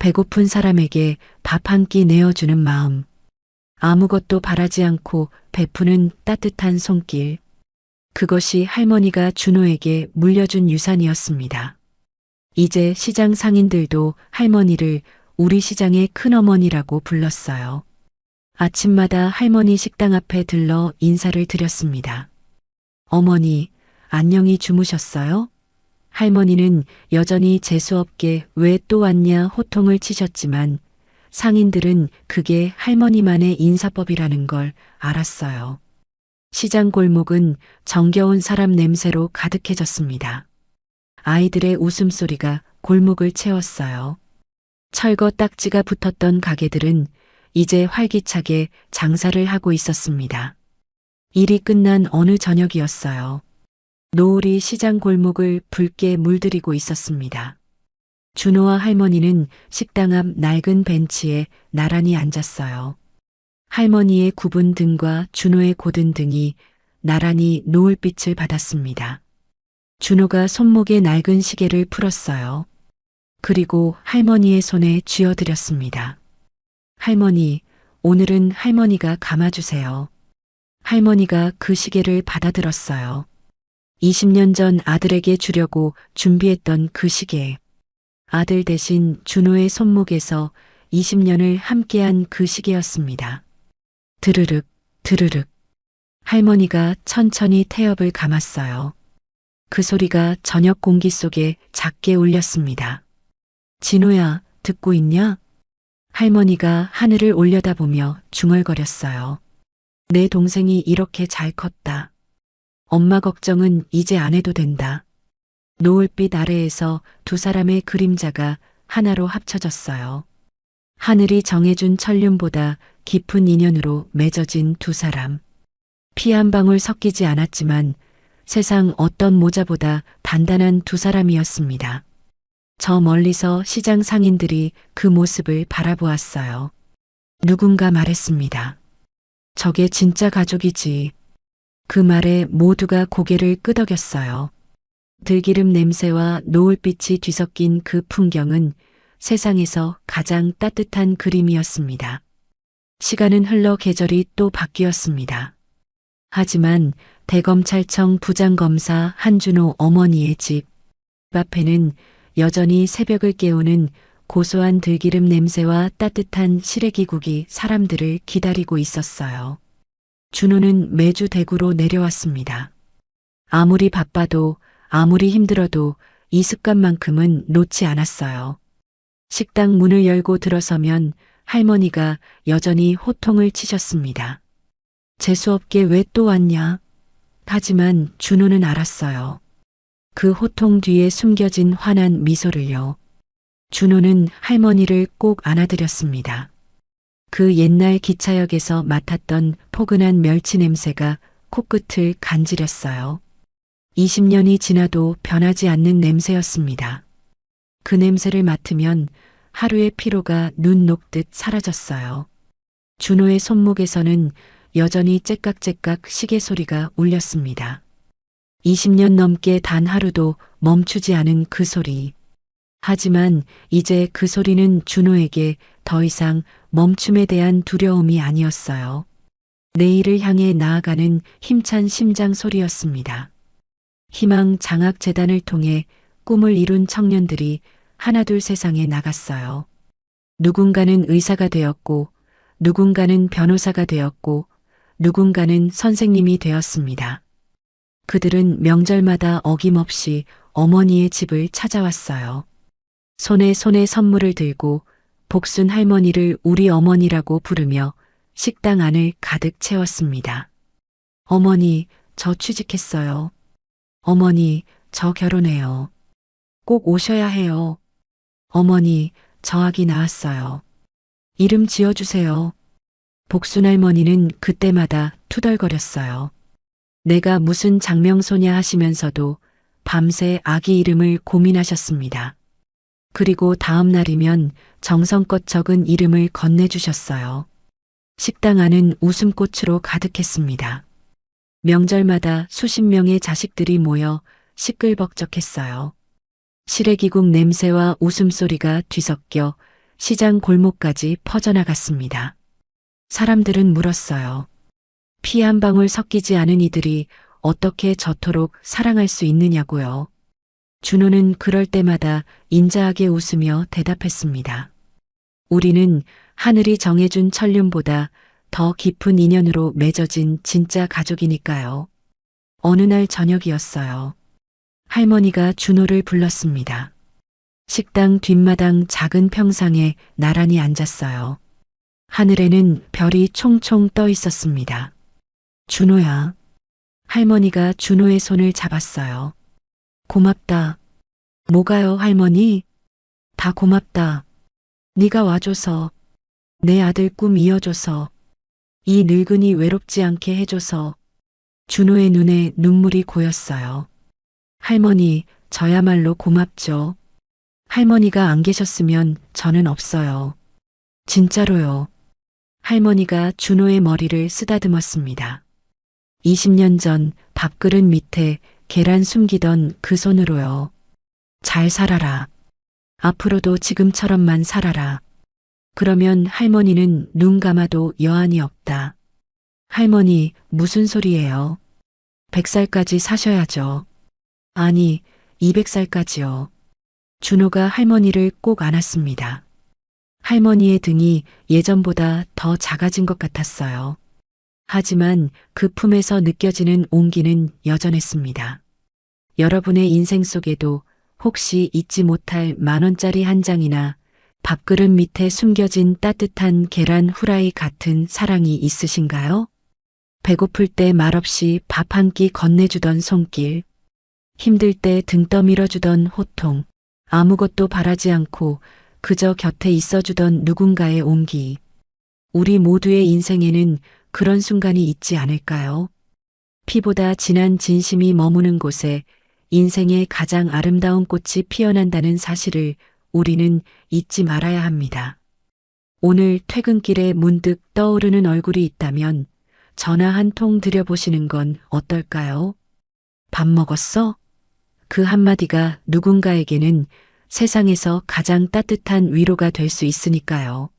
배고픈 사람에게 밥 한 끼 내어주는 마음. 아무것도 바라지 않고 베푸는 따뜻한 손길. 그것이 할머니가 준호에게 물려준 유산이었습니다. 이제 시장 상인들도 할머니를 우리 시장의 큰어머니라고 불렀어요. 아침마다 할머니 식당 앞에 들러 인사를 드렸습니다. 어머니, 안녕히 주무셨어요? 할머니는 여전히 재수없게 왜 또 왔냐 호통을 치셨지만 상인들은 그게 할머니만의 인사법이라는 걸 알았어요. 시장 골목은 정겨운 사람 냄새로 가득해졌습니다. 아이들의 웃음소리가 골목을 채웠어요. 철거 딱지가 붙었던 가게들은 이제 활기차게 장사를 하고 있었습니다. 일이 끝난 어느 저녁이었어요. 노을이 시장 골목을 붉게 물들이고 있었습니다. 준호와 할머니는 식당 앞 낡은 벤치에 나란히 앉았어요. 할머니의 굽은 등과 준호의 고든 등이 나란히 노을빛을 받았습니다. 준호가 손목에 낡은 시계를 풀었어요. 그리고 할머니의 손에 쥐어드렸습니다. 할머니, 오늘은 할머니가 감아주세요. 할머니가 그 시계를 받아들었어요. 20년 전 아들에게 주려고 준비했던 그 시계. 아들 대신 준호의 손목에서 20년을 함께한 그 시계였습니다. 드르륵, 드르륵. 할머니가 천천히 태엽을 감았어요. 그 소리가 저녁 공기 속에 작게 울렸습니다. 진호야, 듣고 있냐? 할머니가 하늘을 올려다보며 중얼거렸어요. 내 동생이 이렇게 잘 컸다. 엄마 걱정은 이제 안 해도 된다. 노을빛 아래에서 두 사람의 그림자가 하나로 합쳐졌어요. 하늘이 정해준 천륜보다 깊은 인연으로 맺어진 두 사람. 피 한 방울 섞이지 않았지만 세상 어떤 모자보다 단단한 두 사람이었습니다. 저 멀리서 시장 상인들이 그 모습을 바라보았어요. 누군가 말했습니다. 저게 진짜 가족이지. 그 말에 모두가 고개를 끄덕였어요. 들기름 냄새와 노을빛이 뒤섞인 그 풍경은 세상에서 가장 따뜻한 그림이었습니다. 시간은 흘러 계절이 또 바뀌었습니다. 하지만 대검찰청 부장검사 한준호 어머니의 집 앞에는 여전히 새벽을 깨우는 고소한 들기름 냄새와 따뜻한 시래기국이 사람들을 기다리고 있었어요. 준호는 매주 대구로 내려왔습니다. 아무리 바빠도 아무리 힘들어도 이 습관만큼은 놓지 않았어요. 식당 문을 열고 들어서면 할머니가 여전히 호통을 치셨습니다. 재수없게 왜 또 왔냐? 하지만 준호는 알았어요. 그 호통 뒤에 숨겨진 환한 미소를요. 준호는 할머니를 꼭 안아드렸습니다. 그 옛날 기차역에서 맡았던 포근한 멸치 냄새가 코끝을 간지렸어요. 20년이 지나도 변하지 않는 냄새였습니다. 그 냄새를 맡으면 하루의 피로가 눈 녹듯 사라졌어요. 준호의 손목에서는 여전히 째깍째깍 시계 소리가 울렸습니다. 20년 넘게 단 하루도 멈추지 않은 그 소리. 하지만 이제 그 소리는 준호에게 더 이상 멈춤에 대한 두려움이 아니었어요. 내일을 향해 나아가는 힘찬 심장 소리였습니다. 희망 장학 재단을 통해 꿈을 이룬 청년들이 하나둘 세상에 나갔어요. 누군가는 의사가 되었고, 누군가는 변호사가 되었고, 누군가는 선생님이 되었습니다. 그들은 명절마다 어김없이 어머니의 집을 찾아왔어요. 손에 선물을 들고 복순 할머니를 우리 어머니라고 부르며 식당 안을 가득 채웠습니다. 어머니, 저 취직했어요. 어머니, 저 결혼해요. 꼭 오셔야 해요. 어머니, 저 아기 낳았어요. 이름 지어주세요. 복순 할머니는 그때마다 투덜거렸어요. 내가 무슨 장명소냐 하시면서도 밤새 아기 이름을 고민하셨습니다. 그리고 다음 날이면 정성껏 적은 이름을 건네주셨어요. 식당 안은 웃음꽃으로 가득했습니다. 명절마다 수십 명의 자식들이 모여 시끌벅적했어요. 시래기국 냄새와 웃음소리가 뒤섞여 시장 골목까지 퍼져나갔습니다. 사람들은 물었어요. 피 한 방울 섞이지 않은 이들이 어떻게 저토록 사랑할 수 있느냐고요. 준호는 그럴 때마다 인자하게 웃으며 대답했습니다. 우리는 하늘이 정해준 천륜보다 더 깊은 인연으로 맺어진 진짜 가족이니까요. 어느 날 저녁이었어요. 할머니가 준호를 불렀습니다. 식당 뒷마당 작은 평상에 나란히 앉았어요. 하늘에는 별이 총총 떠 있었습니다. 준호야. 할머니가 준호의 손을 잡았어요. 고맙다. 뭐가요, 할머니? 다 고맙다. 네가 와줘서, 내 아들 꿈 이어줘서, 이 늙은이 외롭지 않게 해줘서. 준호의 눈에 눈물이 고였어요. 할머니, 저야말로 고맙죠. 할머니가 안 계셨으면 저는 없어요. 진짜로요. 할머니가 준호의 머리를 쓰다듬었습니다. 20년 전 밥그릇 밑에 계란 숨기던 그 손으로요. 잘 살아라. 앞으로도 지금처럼만 살아라. 그러면 할머니는 눈 감아도 여한이 없다. 할머니, 무슨 소리예요? 100살까지 사셔야죠. 아니, 200살까지요. 준호가 할머니를 꼭 안았습니다. 할머니의 등이 예전보다 더 작아진 것 같았어요. 하지만 그 품에서 느껴지는 온기는 여전했습니다. 여러분의 인생 속에도 혹시 잊지 못할 10,000원짜리 한 장이나 밥그릇 밑에 숨겨진 따뜻한 계란 후라이 같은 사랑이 있으신가요? 배고플 때 말없이 밥 한 끼 건네주던 손길, 힘들 때 등 떠밀어주던 호통, 아무것도 바라지 않고 그저 곁에 있어주던 누군가의 온기. 우리 모두의 인생에는 그런 순간이 있지 않을까요? 피보다 진한 진심이 머무는 곳에 인생의 가장 아름다운 꽃이 피어난다는 사실을 우리는 잊지 말아야 합니다. 오늘 퇴근길에 문득 떠오르는 얼굴이 있다면 전화 한 통 드려보시는 건 어떨까요? 밥 먹었어? 그 한마디가 누군가에게는 세상에서 가장 따뜻한 위로가 될 수 있으니까요.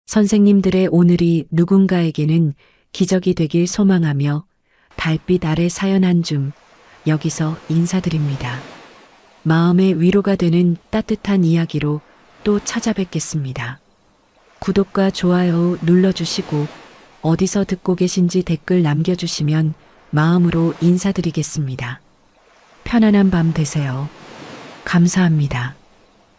선생님들의 오늘이 누군가에게는 기적이 되길 소망하며 달빛 아래 사연 한 줌 여기서 인사드립니다. 마음의 위로가 되는 따뜻한 이야기로 또 찾아뵙겠습니다. 구독과 좋아요 눌러주시고 어디서 듣고 계신지 댓글 남겨주시면 마음으로 인사드리겠습니다. 편안한 밤 되세요. 감사합니다.